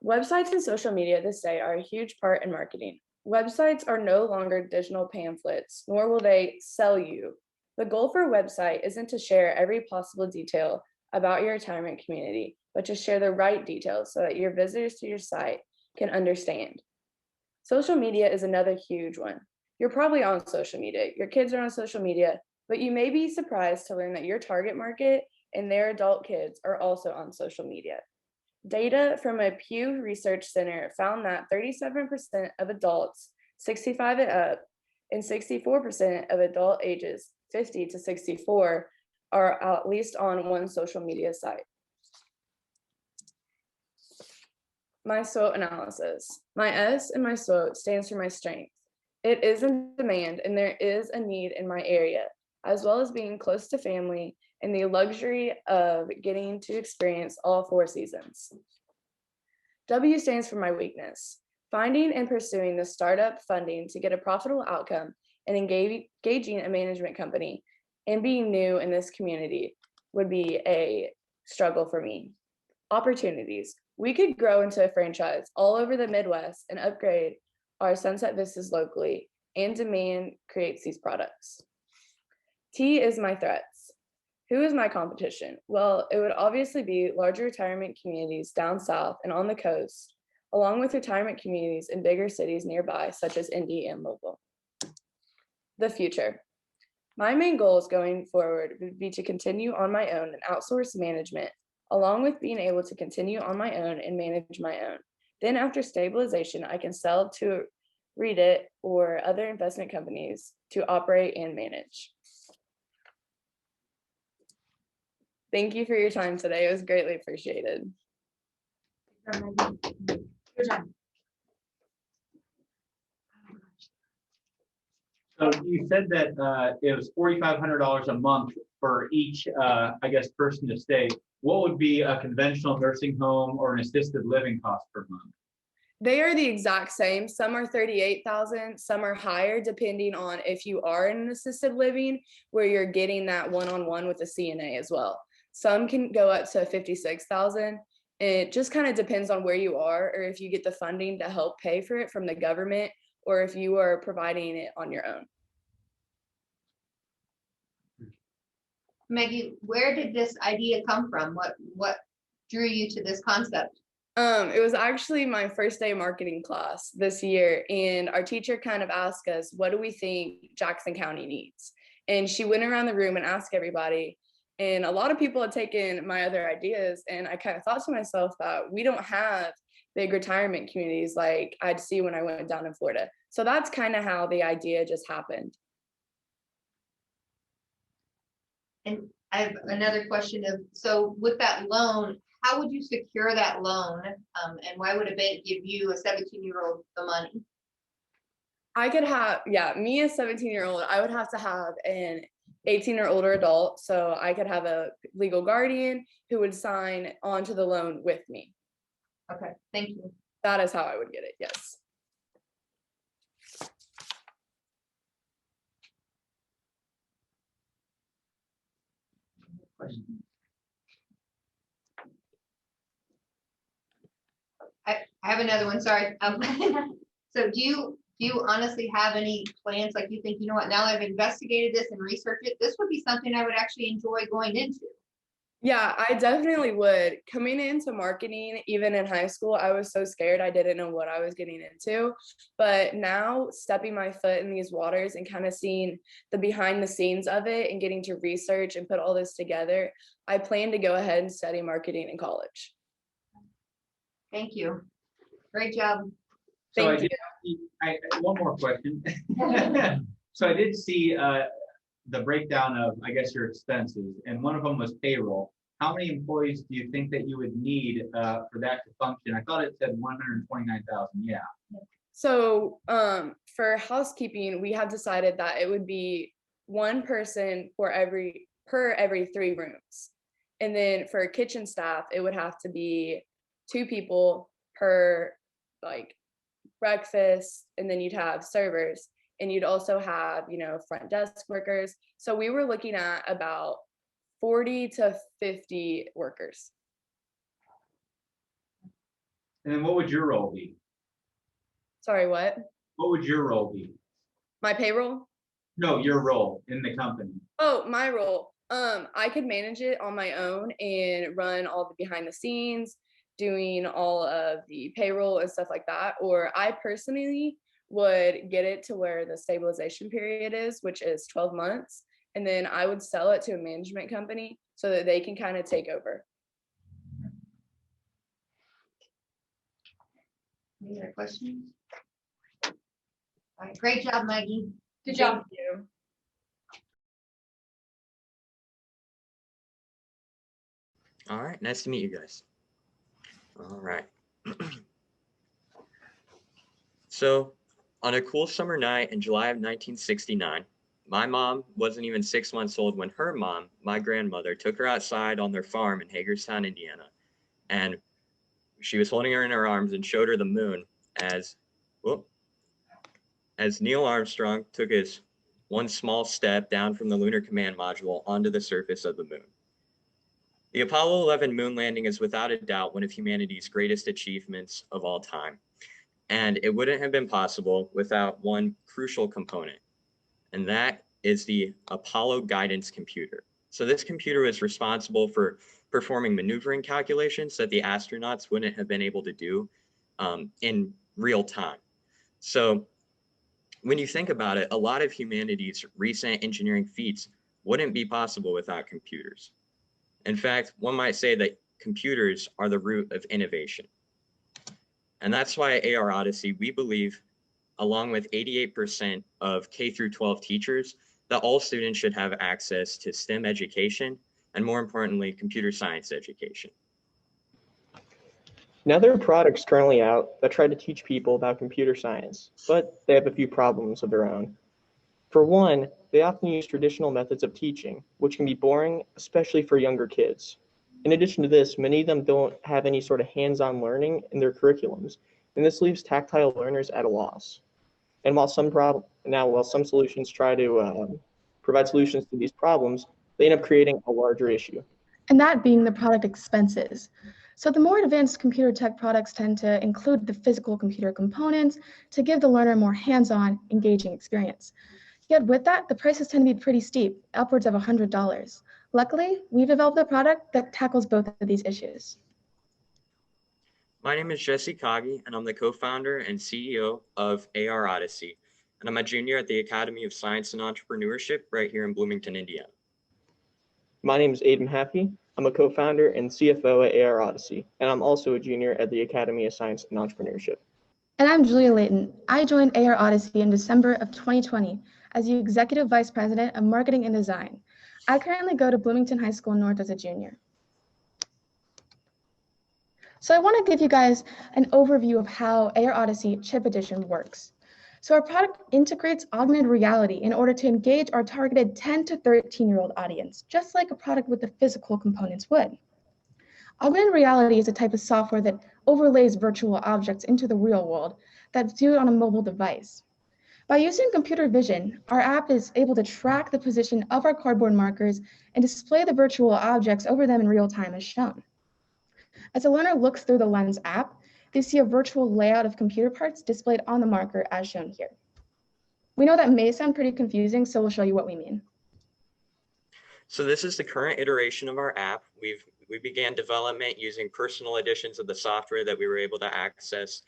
[SPEAKER 12] Websites and social media this day are a huge part in marketing. Websites are no longer digital pamphlets, nor will they sell you. The goal for a website isn't to share every possible detail about your retirement community, but to share the right details so that your visitors to your site can understand. Social media is another huge one. You're probably on social media, your kids are on social media, but you may be surprised to learn that your target market and their adult kids are also on social media. Data from a Pew Research Center found that 37% of adults 65 and up and 64% of adult ages 50 to 64 are at least on one social media site. My SWOT analysis. My S in my SWOT stands for my strength. It is in demand and there is a need in my area, as well as being close to family and the luxury of getting to experience all 4 seasons. W stands for my weakness. Finding and pursuing the startup funding to get a profitable outcome and engaging a management company and being new in this community would be a struggle for me. Opportunities. We could grow into a franchise all over the Midwest and upgrade our Sunset Vistas locally, and demand creates these products. T is my threats. Who is my competition? Well, it would obviously be larger retirement communities down south and on the coast, along with retirement communities in bigger cities nearby, such as Indy and Louisville. The future. My main goals going forward would be to continue on my own and outsource management, along with being able to continue on my own and manage my own. Then after stabilization, I can sell to REIT or other investment companies to operate and manage. Thank you for your time today. It was greatly appreciated.
[SPEAKER 2] Good job.
[SPEAKER 11] So you said that it was $4,500 a month for each, I guess, person to stay. What would be a conventional nursing home or an assisted living cost per month?
[SPEAKER 12] They are the exact same. Some are 38,000, some are higher depending on if you are in an assisted living where you're getting that one-on-one with a CNA as well. Some can go up to 56,000. It just kind of depends on where you are or if you get the funding to help pay for it from the government or if you are providing it on your own.
[SPEAKER 3] Maggie, where did this idea come from? What drew you to this concept?
[SPEAKER 12] It was actually my first day of marketing class this year, and our teacher kind of asked us, what do we think Jackson County needs? And she went around the room and asked everybody, and a lot of people had taken my other ideas, and I kind of thought to myself that we don't have big retirement communities like I'd see when I went down in Florida. So that's kind of how the idea just happened.
[SPEAKER 3] And I have another question of, so with that loan, how would you secure that loan? And why would a bank give you a 17-year-old the money?
[SPEAKER 12] I could have, me as 17-year-old, I would have to have an 18 or older adult. So I could have a legal guardian who would sign onto the loan with me.
[SPEAKER 3] Okay, thank you.
[SPEAKER 12] That is how I would get it, yes.
[SPEAKER 3] I have another one, sorry. So do you honestly have any plans, like you think, you know what, now that I've investigated this and researched it, this would be something I would actually enjoy going into?
[SPEAKER 12] Yeah, I definitely would. Coming into marketing, even in high school, I was so scared. I didn't know what I was getting into. But now stepping my foot in these waters and kind of seeing the behind the scenes of it and getting to research and put all this together, I plan to go ahead and study marketing in college.
[SPEAKER 3] Thank you. Great job.
[SPEAKER 11] So
[SPEAKER 12] Thank
[SPEAKER 11] one more question. So I did see the breakdown of, I guess, your expenses, and one of them was payroll. How many employees do you think that you would need for that to function? I thought it said 129,000. Yeah.
[SPEAKER 12] So for housekeeping, we have decided that it would be one person per every 3 rooms. And then for kitchen staff, it would have to be 2 people per like breakfast, and then you'd have servers, and you'd also have, front desk workers. So we were looking at about 40 to 50 workers.
[SPEAKER 11] And then what would your role be?
[SPEAKER 12] Sorry, what?
[SPEAKER 11] What would your role be?
[SPEAKER 12] My payroll?
[SPEAKER 11] No, your role in the company.
[SPEAKER 12] Oh, my role. I could manage it on my own and run all the behind the scenes, doing all of the payroll and stuff like that. Or I personally would get it to where the stabilization period is, which is 12 months. And then I would sell it to a management company so that they can kind of take over.
[SPEAKER 3] Any other questions? All right, great job, Maggie.
[SPEAKER 2] Good job.
[SPEAKER 12] Thank you.
[SPEAKER 13] All right, nice to meet you guys. All right. So, on a cool summer night in July of 1969, my mom wasn't even 6 months old when her mom, my grandmother, took her outside on their farm in Hagerstown, Indiana. And she was holding her in her arms and showed her the moon as Neil Armstrong took his one small step down from the Lunar Command Module onto the surface of the moon. The Apollo 11 moon landing is without a doubt one of humanity's greatest achievements of all time. And it wouldn't have been possible without one crucial component, and that is the Apollo guidance computer. So this computer was responsible for performing maneuvering calculations that the astronauts wouldn't have been able to do in real time. So when you think about it, a lot of humanity's recent engineering feats wouldn't be possible without computers. In fact, one might say that computers are the root of innovation. And that's why at AR Odyssey, we believe, along with 88% of K through 12 teachers, that all students should have access to STEM education, and more importantly, computer science education.
[SPEAKER 14] Now there are products currently out that try to teach people about computer science, but they have a few problems of their own. For one, they often use traditional methods of teaching, which can be boring, especially for younger kids. In addition to this, many of them don't have any sort of hands-on learning in their curriculums, and this leaves tactile learners at a loss. And while some solutions try to provide solutions to these problems, they end up creating a larger issue.
[SPEAKER 15] And that being the product expenses. So the more advanced computer tech products tend to include the physical computer components to give the learner a more hands-on, engaging experience. Yet with that, the prices tend to be pretty steep, upwards of $100. Luckily, we've developed a product that tackles both of these issues.
[SPEAKER 13] My name is Jesse Kagi, and I'm the co-founder and CEO of AR Odyssey, and I'm a junior at the Academy of Science and Entrepreneurship right here in Bloomington, Indiana.
[SPEAKER 14] My name is Aiden Happy. I'm a co-founder and CFO at AR Odyssey, and I'm also a junior at the Academy of Science and Entrepreneurship.
[SPEAKER 15] And I'm Julia Layton. I joined AR Odyssey in December of 2020 as the Executive Vice President of Marketing and Design. I currently go to Bloomington High School North as a junior. So I want to give you guys an overview of how AR Odyssey Chip Edition works. So our product integrates augmented reality in order to engage our targeted 10 to 13-year-old audience, just like a product with the physical components would. Augmented reality is a type of software that overlays virtual objects into the real world that's viewed on a mobile device. By using computer vision, our app is able to track the position of our cardboard markers and display the virtual objects over them in real time as shown. As a learner looks through the Lens app, they see a virtual layout of computer parts displayed on the marker as shown here. We know that may sound pretty confusing, so we'll show you what we mean.
[SPEAKER 13] So this is the current iteration of our app. We began development using personal editions of the software that we were able to access.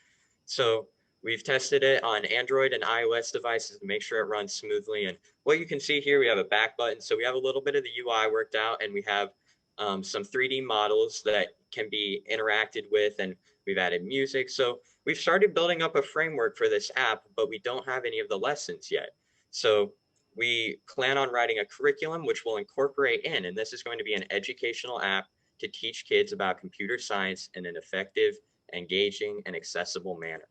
[SPEAKER 13] So we've tested it on Android and iOS devices to make sure it runs smoothly. And what you can see here, we have a back button. So we have a little bit of the UI worked out, and we have some 3D models that can be interacted with, and we've added music. So we've started building up a framework for this app, but we don't have any of the lessons yet. So we plan on writing a curriculum which will incorporate in, and this is going to be an educational app to teach kids about computer science in an effective, engaging, and accessible manner.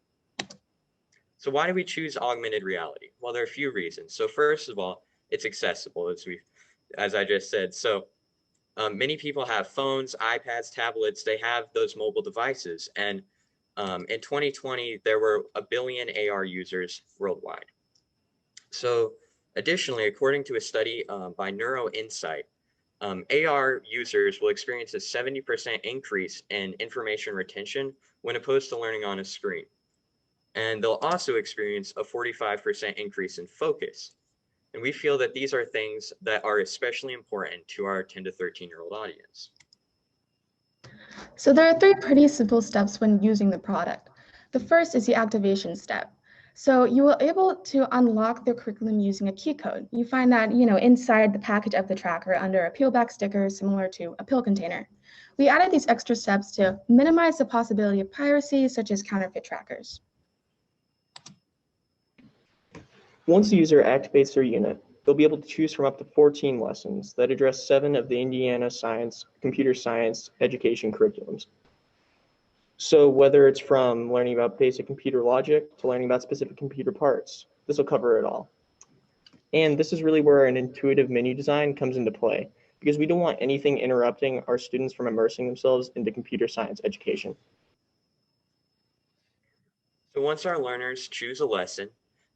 [SPEAKER 13] So why do we choose augmented reality? Well, there are a few reasons. So first of all, it's accessible, as I just said. So many people have phones, iPads, tablets. They have those mobile devices. And in 2020, there were 1 billion AR users worldwide. So additionally, according to a study by NeuroInsight, AR users will experience a 70% increase in information retention when opposed to learning on a screen. And they'll also experience a 45% increase in focus. And we feel that these are things that are especially important to our 10 to 13-year-old audience.
[SPEAKER 15] So there are three pretty simple steps when using the product. The first is the activation step. So you will able to unlock the curriculum using a key code. You find that, inside the package of the tracker under a peel back sticker similar to a pill container. We added these extra steps to minimize the possibility of piracy, such as counterfeit trackers.
[SPEAKER 14] Once the user activates their unit, they'll be able to choose from up to 14 lessons that address 7 of the Indiana computer science education curriculums. So whether it's from learning about basic computer logic to learning about specific computer parts, this will cover it all. And this is really where an intuitive menu design comes into play, because we don't want anything interrupting our students from immersing themselves into computer science education.
[SPEAKER 13] So once our learners choose a lesson,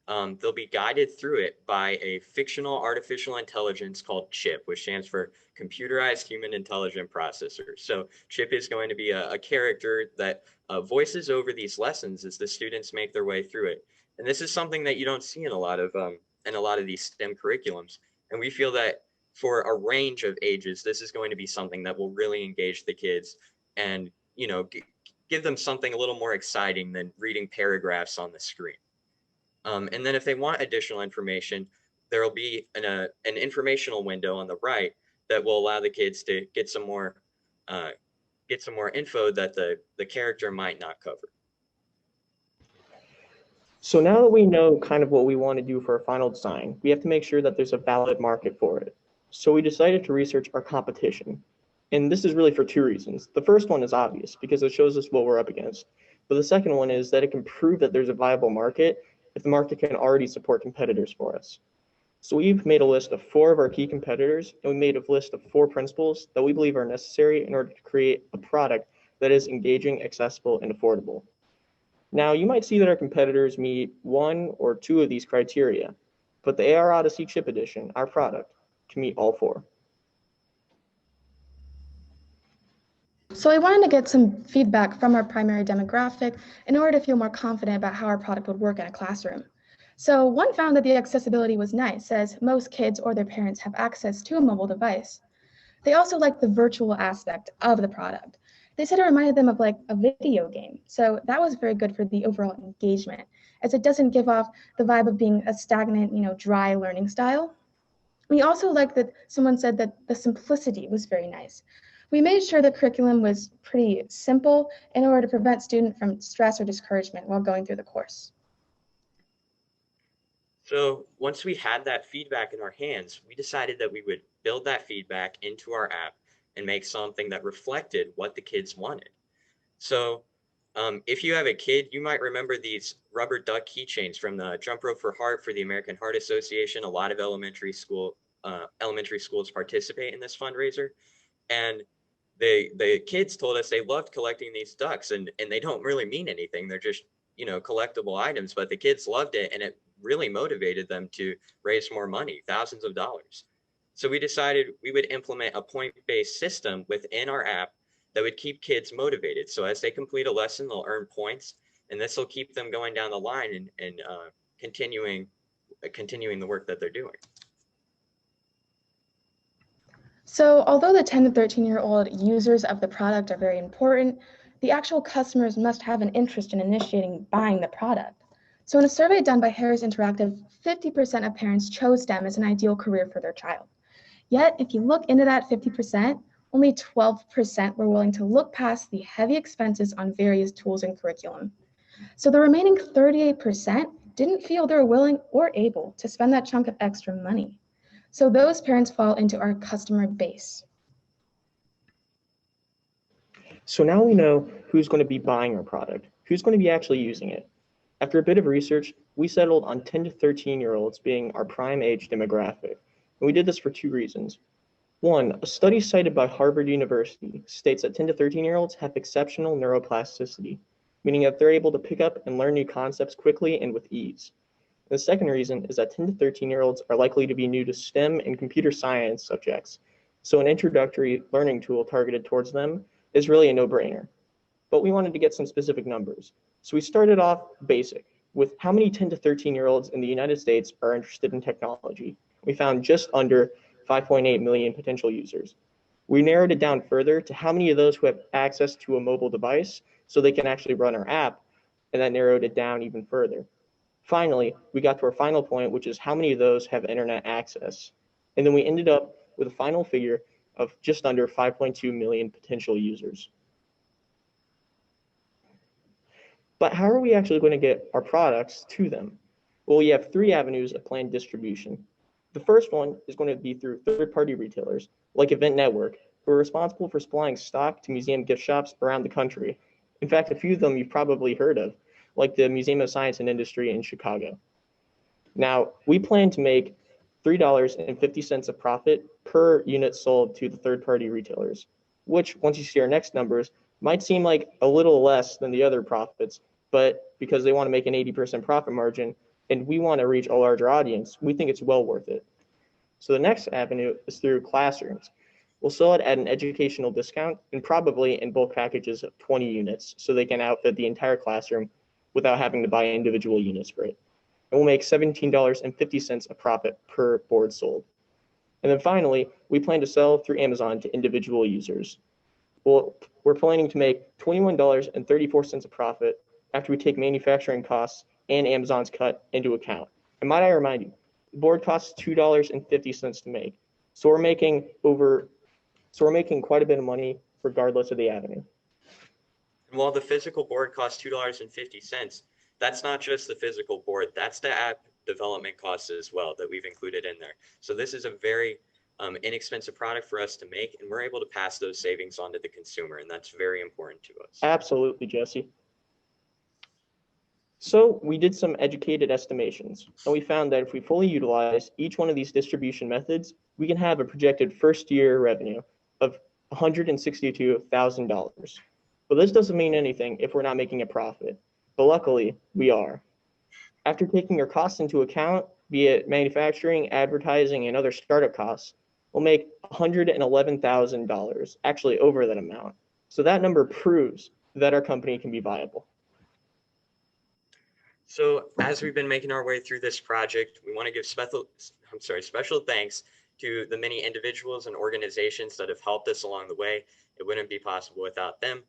[SPEAKER 13] they'll be guided through it by a fictional artificial intelligence called CHIP, which stands for Computerized Human Intelligent Processor. So CHIP is going to be a character that voices over these lessons as the students make their way through it. And this is something that you don't see in a lot of these STEM curriculums. And we feel that for a range of ages, this is going to be something that will really engage the kids and, give them something a little more exciting than reading paragraphs on the screen. And then if they want additional information, there will be an informational window on the right that will allow the kids to get some more info that the character might not cover.
[SPEAKER 14] So now that we know kind of what we want to do for our final design, we have to make sure that there's a valid market for it. So we decided to research our competition. And this is really for two reasons. The first one is obvious because it shows us what we're up against. But the second one is that it can prove that there's a viable market if the market can already support competitors for us. So we've made a list of 4 of our key competitors, and we made a list of 4 principles that we believe are necessary in order to create a product that is engaging, accessible, and affordable. Now, you might see that our competitors meet 1 or 2 of these criteria, but the AR Odyssey Chip Edition, our product, can meet all 4.
[SPEAKER 15] So I wanted to get some feedback from our primary demographic in order to feel more confident about how our product would work in a classroom. So one found that the accessibility was nice, as most kids or their parents have access to a mobile device. They also liked the virtual aspect of the product. They said it reminded them of like a video game. So that was very good for the overall engagement, as it doesn't give off the vibe of being a stagnant, dry learning style. We also liked that someone said that the simplicity was very nice. We made sure the curriculum was pretty simple in order to prevent students from stress or discouragement while going through the course.
[SPEAKER 13] So once we had that feedback in our hands, we decided that we would build that feedback into our app and make something that reflected what the kids wanted. So if you have a kid, you might remember these rubber duck keychains from the Jump Rope for Heart for the American Heart Association. A lot of elementary schools participate in this fundraiser. And the kids told us they loved collecting these ducks, and they don't really mean anything. They're just, collectible items, but the kids loved it, and it really motivated them to raise more money, thousands of dollars. So we decided we would implement a point-based system within our app that would keep kids motivated. So as they complete a lesson, they'll earn points, and this will keep them going down the line and continuing the work that they're doing.
[SPEAKER 15] So although the 10 to 13-year-old users of the product are very important, the actual customers must have an interest in initiating buying the product. So in a survey done by Harris Interactive, 50% of parents chose STEM as an ideal career for their child. Yet, if you look into that 50%, only 12% were willing to look past the heavy expenses on various tools and curriculum. So the remaining 38% didn't feel they were willing or able to spend that chunk of extra money. So those parents fall into our customer base.
[SPEAKER 14] So now we know who's going to be buying our product, who's going to be actually using it. After a bit of research, we settled on 10 to 13-year-olds being our prime age demographic. And we did this for 2 reasons. 1, a study cited by Harvard University states that 10 to 13-year-olds have exceptional neuroplasticity, meaning that they're able to pick up and learn new concepts quickly and with ease. The second reason is that 10 to 13-year-olds are likely to be new to STEM and computer science subjects, so an introductory learning tool targeted towards them is really a no-brainer. But we wanted to get some specific numbers. So we started off basic, with how many 10 to 13-year-olds in the United States are interested in technology. We found just under 5.8 million potential users. We narrowed it down further to how many of those who have access to a mobile device so they can actually run our app, and that narrowed it down even further. Finally, we got to our final point, which is how many of those have internet access. And then we ended up with a final figure of just under 5.2 million potential users. But how are we actually going to get our products to them? Well, we have 3 avenues of planned distribution. The first one is going to be through third-party retailers like Event Network, who are responsible for supplying stock to museum gift shops around the country. In fact, a few of them you've probably heard of, like the Museum of Science and Industry in Chicago. Now, we plan to make $3.50 of profit per unit sold to the third-party retailers, which, once you see our next numbers, might seem like a little less than the other profits, but because they want to make an 80% profit margin and we want to reach a larger audience, we think it's well worth it. So the next avenue is through classrooms. We'll sell it at an educational discount and probably in bulk packages of 20 units so they can outfit the entire classroom without having to buy individual units for it. And we'll make $17.50 a profit per board sold. And then finally, we plan to sell through Amazon to individual users. Well, we're planning to make $21.34 a profit after we take manufacturing costs and Amazon's cut into account. And might I remind you, the board costs $2.50 to make. So we're making quite a bit of money regardless of the avenue.
[SPEAKER 13] And while the physical board costs $2.50, that's not just the physical board, that's the app development costs as well that we've included in there. So this is a very inexpensive product for us to make, and we're able to pass those savings on to the consumer, and that's very important to us.
[SPEAKER 14] Absolutely, Jesse. So we did some educated estimations, and we found that if we fully utilize each one of these distribution methods, we can have a projected first-year revenue of $162,000. But this doesn't mean anything if we're not making a profit, but luckily, we are. After taking our costs into account, be it manufacturing, advertising, and other startup costs, we'll make $111,000, actually over that amount. So that number proves that our company can be viable.
[SPEAKER 13] So as we've been making our way through this project, we want to give special thanks to the many individuals and organizations that have helped us along the way. It wouldn't be possible without them.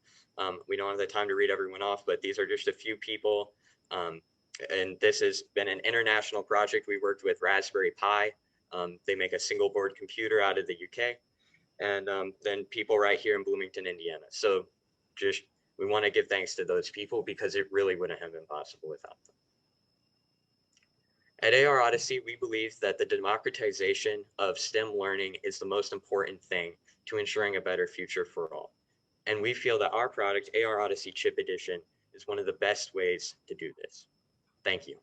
[SPEAKER 13] We don't have the time to read everyone off, but these are just a few people. And this has been an international project. We worked with Raspberry Pi. They make a single board computer out of the UK. And then people right here in Bloomington, Indiana. So just we want to give thanks to those people because it really wouldn't have been possible without them. At AR Odyssey, we believe that the democratization of STEM learning is the most important thing to ensuring a better future for all. And we feel that our product, AR Odyssey Chip Edition, is one of the best ways to do this. Thank you.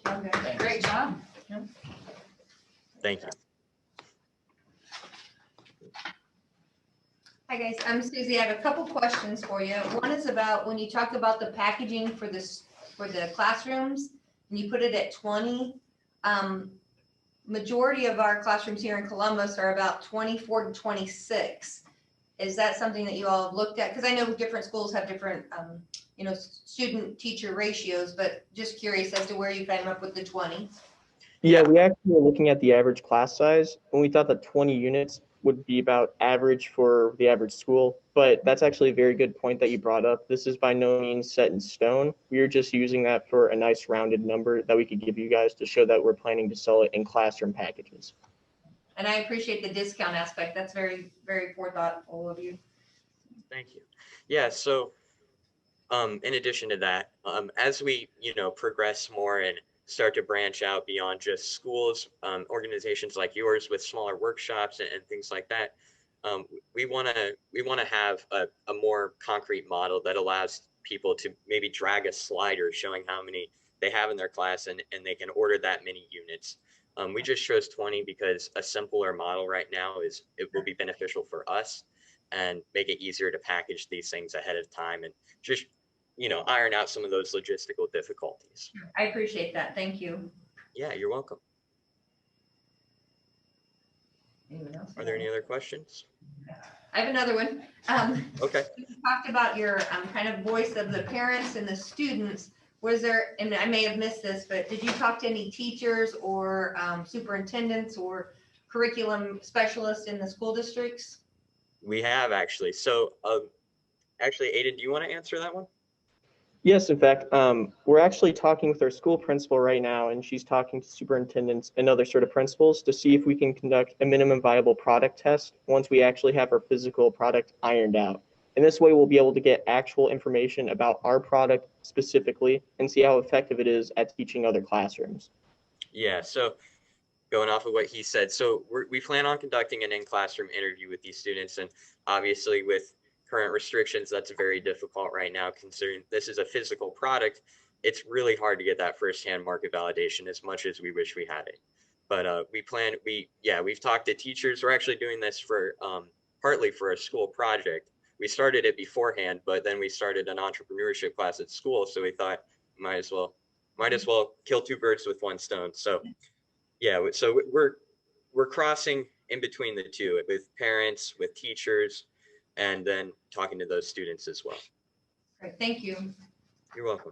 [SPEAKER 2] Okay. Great job.
[SPEAKER 13] Thank you.
[SPEAKER 3] Hi guys, I'm Susie. I have a couple questions for you. One is about when you talk about the packaging for this for the classrooms and you put it at 20. Majority of our classrooms here in Columbus are about 24 to 26. Is that something that you all have looked at? Because I know different schools have different student teacher ratios, but just curious as to where you came up with the 20.
[SPEAKER 14] Yeah, we actually were looking at the average class size, and we thought that 20 units would be about average for the average school, but that's actually a very good point that you brought up. This is by no means set in stone. We are just using that for a nice rounded number that we could give you guys to show that we're planning to sell it in classroom packages.
[SPEAKER 3] And I appreciate the discount aspect. That's very, very forethoughtful of you.
[SPEAKER 13] Thank you. Yeah, so in addition to that, as we progress more and start to branch out beyond just schools, organizations like yours with smaller workshops and things like that, we want to have a more concrete model that allows people to maybe drag a slider showing how many they have in their class and they can order that many units. We just chose 20 because a simpler model right now it will be beneficial for us and make it easier to package these things ahead of time and just iron out some of those logistical difficulties.
[SPEAKER 3] I appreciate that. Thank you.
[SPEAKER 13] Yeah, you're welcome.
[SPEAKER 3] Anyone else?
[SPEAKER 13] Are there any other questions?
[SPEAKER 3] I have another one.
[SPEAKER 13] Okay.
[SPEAKER 3] You talked about your kind of voice of the parents and the students. Was there, and I may have missed this, but did you talk to any teachers or superintendents or curriculum specialist in the school districts?
[SPEAKER 13] We have actually. So actually, Aiden, do you want to answer that one?
[SPEAKER 14] Yes, in fact, we're actually talking with our school principal right now, and she's talking to superintendents and other sort of principals to see if we can conduct a minimum viable product test once we actually have our physical product ironed out. And this way we'll be able to get actual information about our product specifically and see how effective it is at teaching other classrooms.
[SPEAKER 13] Yeah, so going off of what he said, so we plan on conducting an in-classroom interview with these students, and obviously with current restrictions, that's very difficult right now, considering this is a physical product. It's really hard to get that firsthand market validation as much as we wish we had it. But we've talked to teachers. We're actually doing this for partly for a school project. We started it beforehand, but then we started an entrepreneurship class at school. So we thought might as well kill two birds with one stone. So yeah, so we're crossing in between the two with parents, with teachers, and then talking to those students as well.
[SPEAKER 3] Great, thank you.
[SPEAKER 13] You're welcome.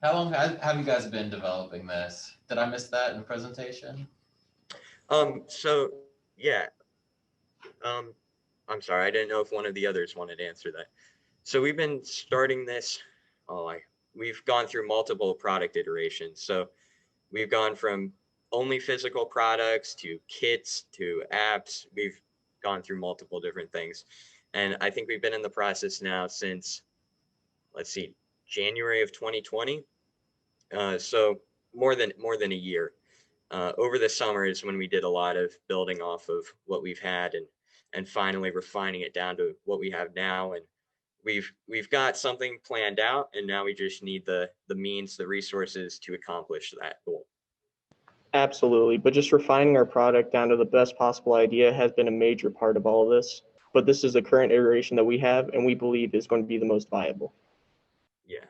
[SPEAKER 4] How long have you guys been developing this? Did I miss that in the presentation?
[SPEAKER 13] So yeah, I'm sorry, I didn't know if one of the others wanted to answer that. So we've been starting this, we've gone through multiple product iterations. So we've gone from only physical products to kits to apps. We've gone through multiple different things. And I think we've been in the process now since, let's see, January of 2020. So more than a year. Over the summer is when we did a lot of building off of what we've had and finally refining it down to what we have now. And we've got something planned out, and now we just need the means, the resources to accomplish that goal.
[SPEAKER 14] Absolutely, but just refining our product down to the best possible idea has been a major part of all of this. But this is the current iteration that we have, and we believe is going to be the most viable.
[SPEAKER 13] Yeah.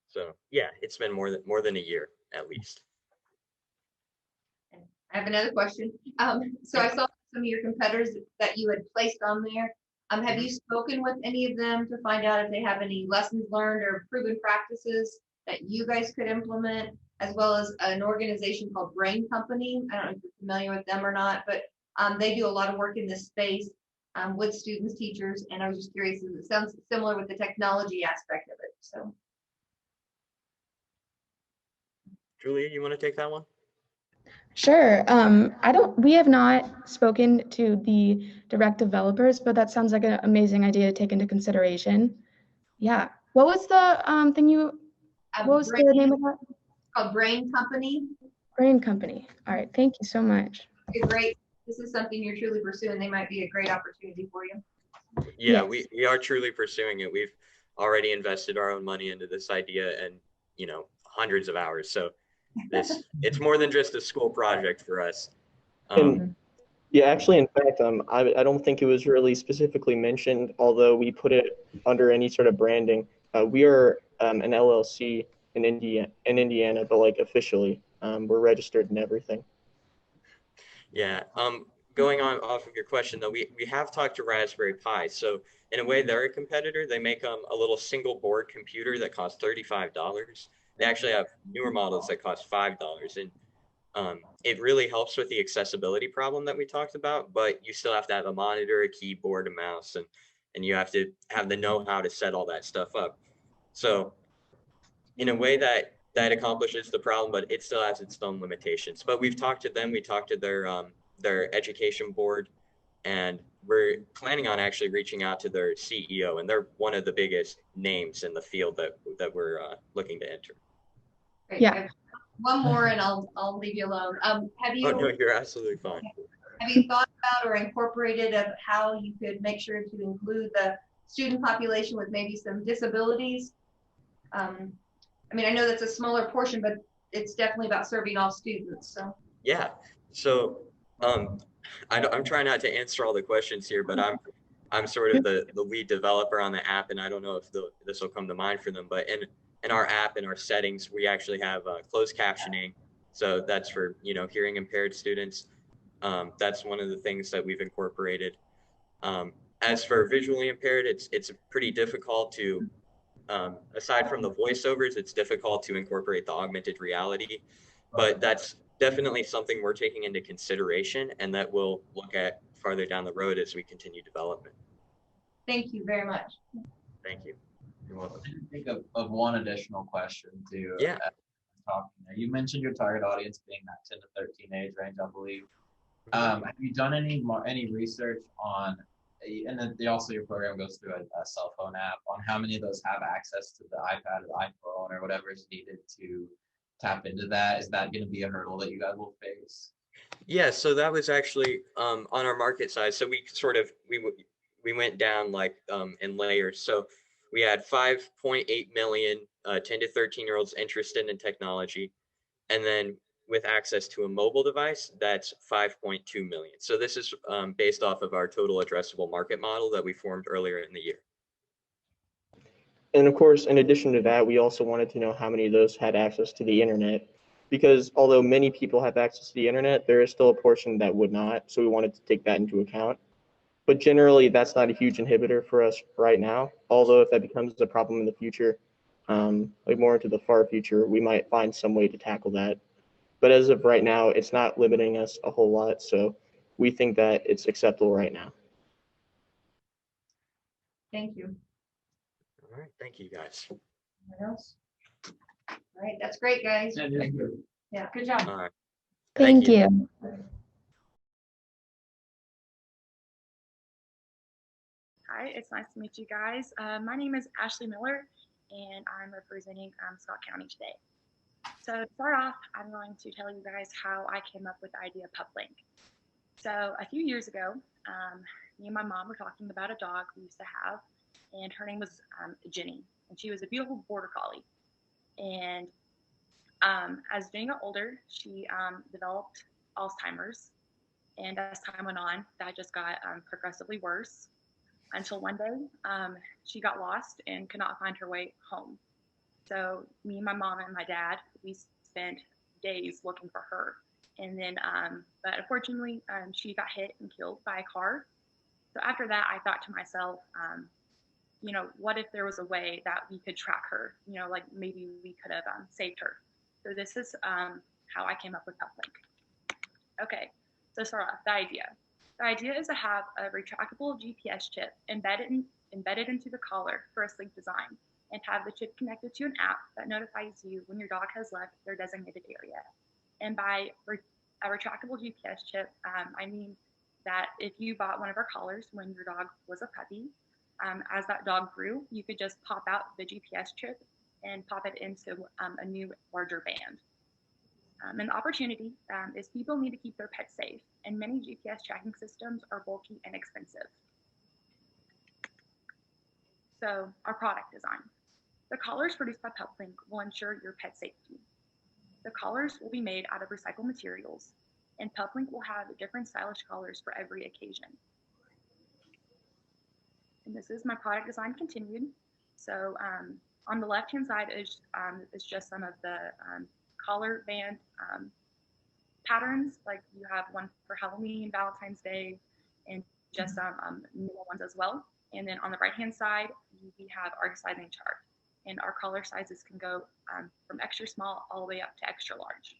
[SPEAKER 13] So yeah, it's been more than a year at least.
[SPEAKER 3] I have another question. So I saw some of your competitors that you had placed on there. Have you spoken with any of them to find out if they have any lessons learned or proven practices that you guys could implement, as well as an organization called Brain Company? I don't know if you're familiar with them or not, but they do a lot of work in this space with students, teachers, and I was just curious, it sounds similar with the technology aspect of it. So,
[SPEAKER 13] Julia, you want to take that one?
[SPEAKER 15] Sure. We have not spoken to the direct developers, but that sounds like an amazing idea to take into consideration. Yeah. What was the what was the name of that?
[SPEAKER 3] Called Brain Company.
[SPEAKER 15] Brain Company. All right. Thank you so much.
[SPEAKER 3] Great. This is something you're truly pursuing. They might be a great opportunity for you.
[SPEAKER 13] Yeah, yes. We are truly pursuing it. We've already invested our own money into this idea and, hundreds of hours. So it's more than just a school project for us.
[SPEAKER 14] Yeah, actually, in fact, I don't think it was really specifically mentioned, although we put it under any sort of branding. We are an LLC in Indiana, but like officially, we're registered and everything.
[SPEAKER 13] Yeah. Going on off of your question though, we have talked to Raspberry Pi. So in a way, they're a competitor. They make a little single board computer that costs $35. They actually have newer models that cost $5, and it really helps with the accessibility problem that we talked about. But you still have to have a monitor, a keyboard, a mouse, and you have to have the know-how to set all that stuff up. So in a way that accomplishes the problem, but it still has its own limitations. But we've talked to them. We talked to their education board, and we're planning on actually reaching out to their CEO, and they're one of the biggest names in the field that we're looking to enter.
[SPEAKER 3] Great. Yeah. One more, and I'll leave you alone. Have you?
[SPEAKER 13] Oh no, you're absolutely fine.
[SPEAKER 3] Have you thought about or incorporated of how you could make sure to include the student population with maybe some disabilities? I mean, I know that's a smaller portion, but it's definitely about serving all students. So.
[SPEAKER 13] Yeah. So I'm trying not to answer all the questions here, but I'm sort of the lead developer on the app, and I don't know if this will come to mind for them, but in our app, in our settings, we actually have closed captioning. So that's for, hearing impaired students. That's one of the things that we've incorporated. As for visually impaired, it's pretty difficult to, aside from the voiceovers, it's difficult to incorporate the augmented reality, but that's definitely something we're taking into consideration and that we'll look at farther down the road as we continue development.
[SPEAKER 3] Thank you very much.
[SPEAKER 13] Thank you.
[SPEAKER 4] You're welcome. I did think of one additional question too.
[SPEAKER 13] Yeah.
[SPEAKER 4] Talking there. You mentioned your target audience being that 10 to 13 age range, I believe. Have you done any research on, and then also your program goes through a cell phone app, on how many of those have access to the iPad or the iPhone or whatever is needed to tap into that? Is that going to be a hurdle that you guys will face?
[SPEAKER 13] Yeah, so that was actually on our market side. So we went down like in layers. So we had 5.8 million 10 to 13-year-olds interested in technology. And then with access to a mobile device, that's 5.2 million. So this is based off of our total addressable market model that we formed earlier in the year.
[SPEAKER 14] And of course, in addition to that, we also wanted to know how many of those had access to the internet, because although many people have access to the internet, there is still a portion that would not. So we wanted to take that into account. But generally, that's not a huge inhibitor for us right now. Although if that becomes a problem in the future, like more into the far future, we might find some way to tackle that. But as of right now, it's not limiting us a whole lot. So we think that it's acceptable right now.
[SPEAKER 3] Thank you.
[SPEAKER 13] All right, thank you guys.
[SPEAKER 3] Anyone else? All right, that's great, guys.
[SPEAKER 11] Yeah, thank you.
[SPEAKER 3] Yeah.
[SPEAKER 2] Good job.
[SPEAKER 13] All right.
[SPEAKER 15] Thank you.
[SPEAKER 16] Hi, it's nice to meet you guys. My name is Ashley Miller, and I'm representing Scott County today. So to start off, I'm going to tell you guys how I came up with the idea of PupLink. So a few years ago, me and my mom were talking about a dog we used to have, and her name was Jenny, and she was a beautiful border collie. And as Jenny got older, she developed Alzheimer's, and as time went on, that just got progressively worse, until one day she got lost and could not find her way home. So me, my mom, and my dad, we spent days looking for her. And then, but unfortunately, she got hit and killed by a car. So after that, I thought to myself, you know, what if there was a way that we could track her? You know, like maybe we could have saved her. So this is how I came up with PupLink. Okay, so start off, the idea. The idea is to have a retractable GPS chip embedded into the collar for a sleek design, and have the chip connected to an app that notifies you when your dog has left their designated area. And by a retractable GPS chip, I mean that if you bought one of our collars when your dog was a puppy, as that dog grew, you could just pop out the GPS chip and pop it into a new, larger band. And the opportunity is people need to keep their pets safe, and many GPS tracking systems are bulky and expensive. So our product design. The collars produced by PupLink will ensure your pet safety. The collars will be made out of recycled materials, and PupLink will have different stylish collars for every occasion. And this is my product design continued. So on the left-hand side is just some of the collar band patterns, like you have one for Halloween, Valentine's Day, and just some newer ones as well. And then on the right-hand side, we have our sizing chart. And our collar sizes can go from extra small all the way up to extra large.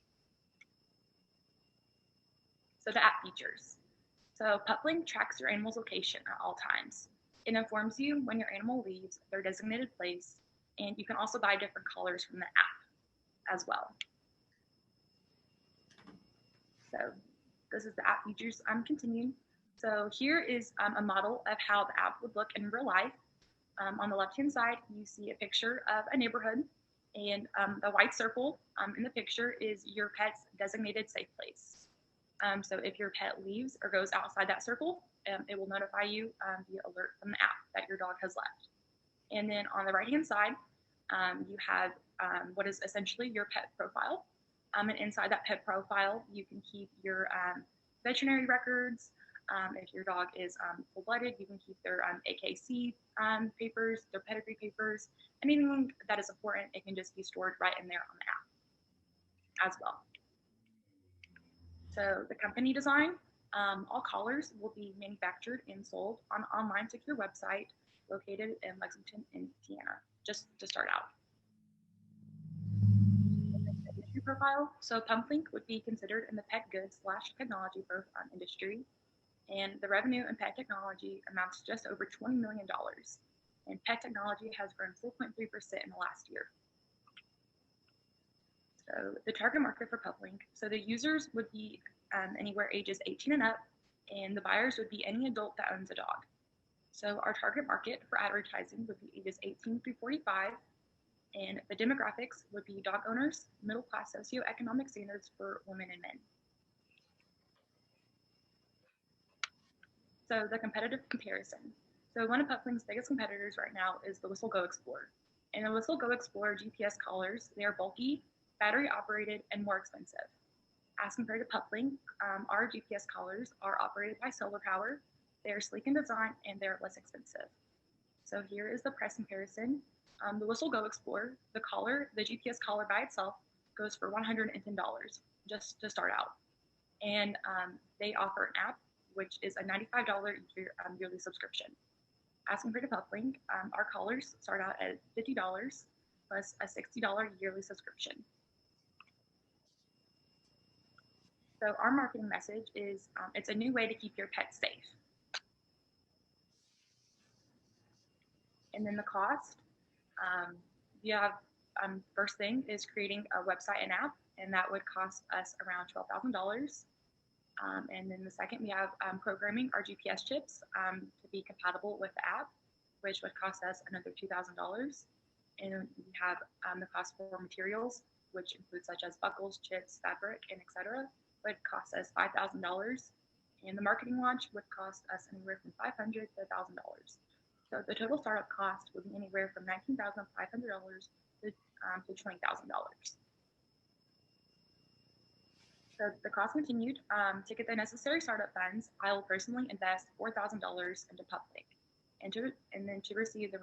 [SPEAKER 16] So the app features. So PupLink tracks your animal's location at all times. It informs you when your animal leaves their designated place, and you can also buy different collars from the app as well. So this is the app features I'm continuing. So here is a model of how the app would look in real life. On the left-hand side, you see a picture of a neighborhood, and the white circle in the picture is your pet's designated safe place. So if your pet leaves or goes outside that circle, it will notify you via alert from the app that your dog has left. And then on the right-hand side, you have what is essentially your pet profile. And inside that pet profile, you can keep your veterinary records. If your dog is full-blooded, you can keep their AKC papers, their pedigree papers, anything that is important. It can just be stored right in there on the app as well. So the company design, all collars will be manufactured and sold on an online secure website located in Lexington, Indiana, just to start out. profile. So PumpLink would be considered in the pet goods / technology growth industry. And the revenue in pet technology amounts to just over $20 million. And pet technology has grown 4.3% in the last year. So the target market for PumpLink, so the users would be anywhere ages 18 and up, and the buyers would be any adult that owns a dog. So our target market for advertising would be ages 18 through 45, and the demographics would be dog owners, middle class socioeconomic standards for women and men. So the competitive comparison. So one of PumpLink's biggest competitors right now is the Whistle Go Explorer. And the Whistle Go Explorer GPS collars, they are bulky, battery operated, and more expensive. As compared to PumpLink, our GPS collars are operated by solar power, they are sleek in design, and they're less expensive. So here is the price comparison. The Whistle Go Explorer, the GPS collar by itself goes for $110 just to start out. And they offer an app, which is a $95 yearly subscription. As compared to PumpLink, our collars start out at $50 plus a $60 yearly subscription. So our marketing message is it's a new way to keep your pet safe. And then the cost, you have first thing is creating a website and app, and that would cost us around $12,000. And then the second, we have programming our GPS chips to be compatible with the app, which would cost us another $2,000. And we have the cost for materials, which include such as buckles, chips, fabric, and etc., would cost us $5,000. And the marketing launch would cost us anywhere from $500 to $1,000. So the total startup cost would be anywhere from $19,500 to $20,000. So the cost continued. To get the necessary startup funds, I will personally invest $4,000 into PumpLink. And then to receive the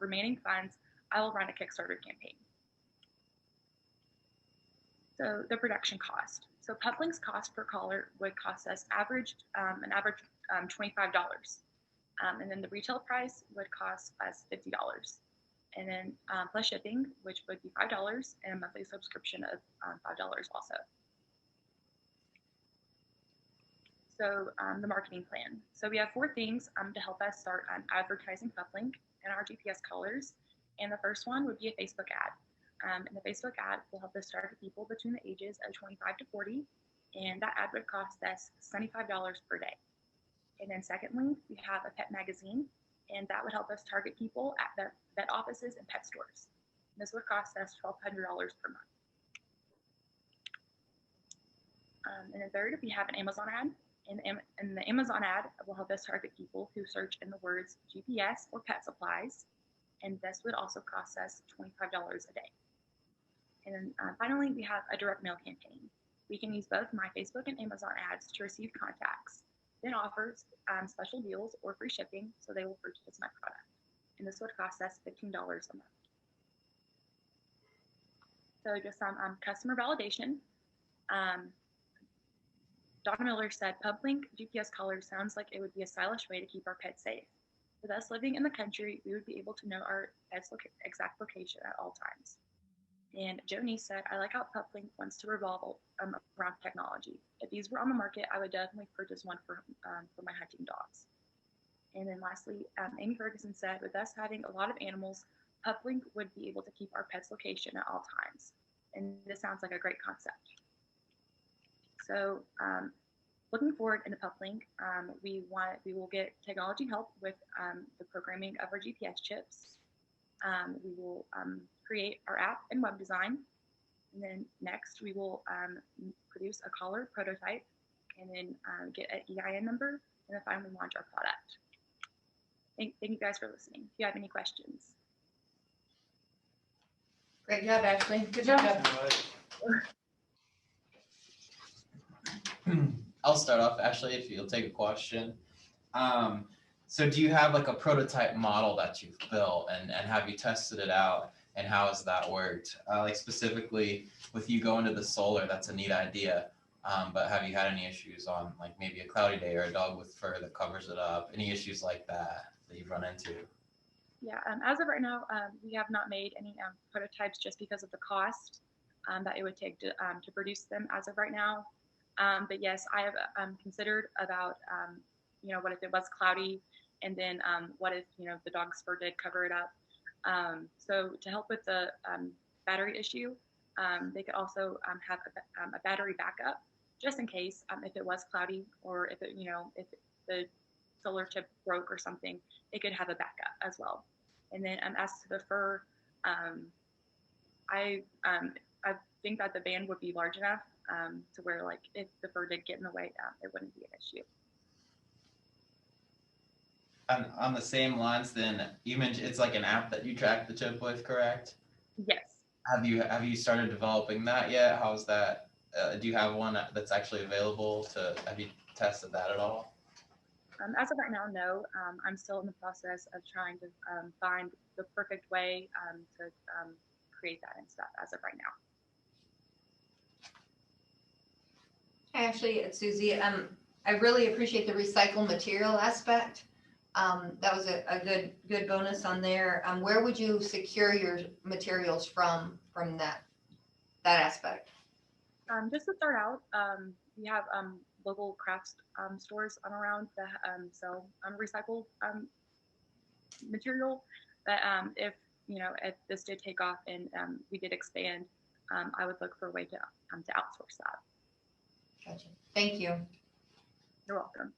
[SPEAKER 16] remaining funds, I will run a Kickstarter campaign. So the production cost. So PumpLink's cost per collar would cost us an average $25. And then the retail price would cost us $50. And then plus shipping, which would be $5, and a monthly subscription of $5 also. So the marketing plan. So we have 4 things to help us start advertising PumpLink and our GPS collars. And the first one would be a Facebook ad. And the Facebook ad will help us target people between the ages of 25 to 40. And that ad would cost us $75 per day. And then secondly, we have a pet magazine, and that would help us target people at the vet offices and pet stores. And this would cost us $1,200 per month. And then third, we have an Amazon ad. And the Amazon ad will help us target people who search in the words GPS or pet supplies. And this would also cost us $25 a day. And then finally, we have a direct mail campaign. We can use both my Facebook and Amazon ads to receive contacts, then offers special deals or free shipping so they will purchase my product. And this would cost us $15 a month. So just some customer validation. Donna Miller said, PumpLink GPS collar sounds like it would be a stylish way to keep our pets safe. With us living in the country, we would be able to know our pet's exact location at all times. And Joni said, I like how PumpLink wants to revolve around technology. If these were on the market, I would definitely purchase one for my hunting dogs. And then lastly, Amy Ferguson said, with us having a lot of animals, PumpLink would be able to keep our pet's location at all times. And this sounds like a great concept. So looking forward into PumpLink, we will get technology help with the programming of our GPS chips. We will create our app and web design. And then next, we will produce a collar prototype and then get an EIN number and then finally launch our product. Thank you guys for listening. If you have any questions.
[SPEAKER 3] Great job, Ashley.
[SPEAKER 2] Good job.
[SPEAKER 4] I'll start off, Ashley, if you'll take a question. So do you have like a prototype model that you've built and have you tested it out and how has that worked? Like specifically with you going to the solar, that's a neat idea. But have you had any issues on like maybe a cloudy day or a dog with fur that covers it up? Any issues like that you've run into?
[SPEAKER 16] Yeah, as of right now, we have not made any prototypes just because of the cost. that it would take to produce them as of right now. But yes, I have considered about, what if it was cloudy, and then what if, the dog's fur did cover it up. So to help with the battery issue, they could also have a battery backup just in case if it was cloudy, or if it, if the solar chip broke or something, it could have a backup as well. And then as to the fur, I think that the band would be large enough to where, like, if the fur did get in the way, it wouldn't be an issue.
[SPEAKER 4] On the same lines, then you mentioned it's like an app that you track the chip with, correct?
[SPEAKER 16] Yes.
[SPEAKER 4] Have you started developing that yet? How's that? Do you have one that's actually available to? Have you tested that at all?
[SPEAKER 16] As of right now, no. I'm still in the process of trying to find the perfect way to create that and stuff as of right now.
[SPEAKER 3] Hi, Ashley, it's Susie. I really appreciate the recycled material aspect. That was a good bonus on there. Where would you secure your materials from that aspect?
[SPEAKER 16] Just to start out, we have local crafts stores around that sell recycled material. But if this did take off and we did expand, I would look for a way to outsource that.
[SPEAKER 3] Gotcha. Thank you.
[SPEAKER 16] You're welcome.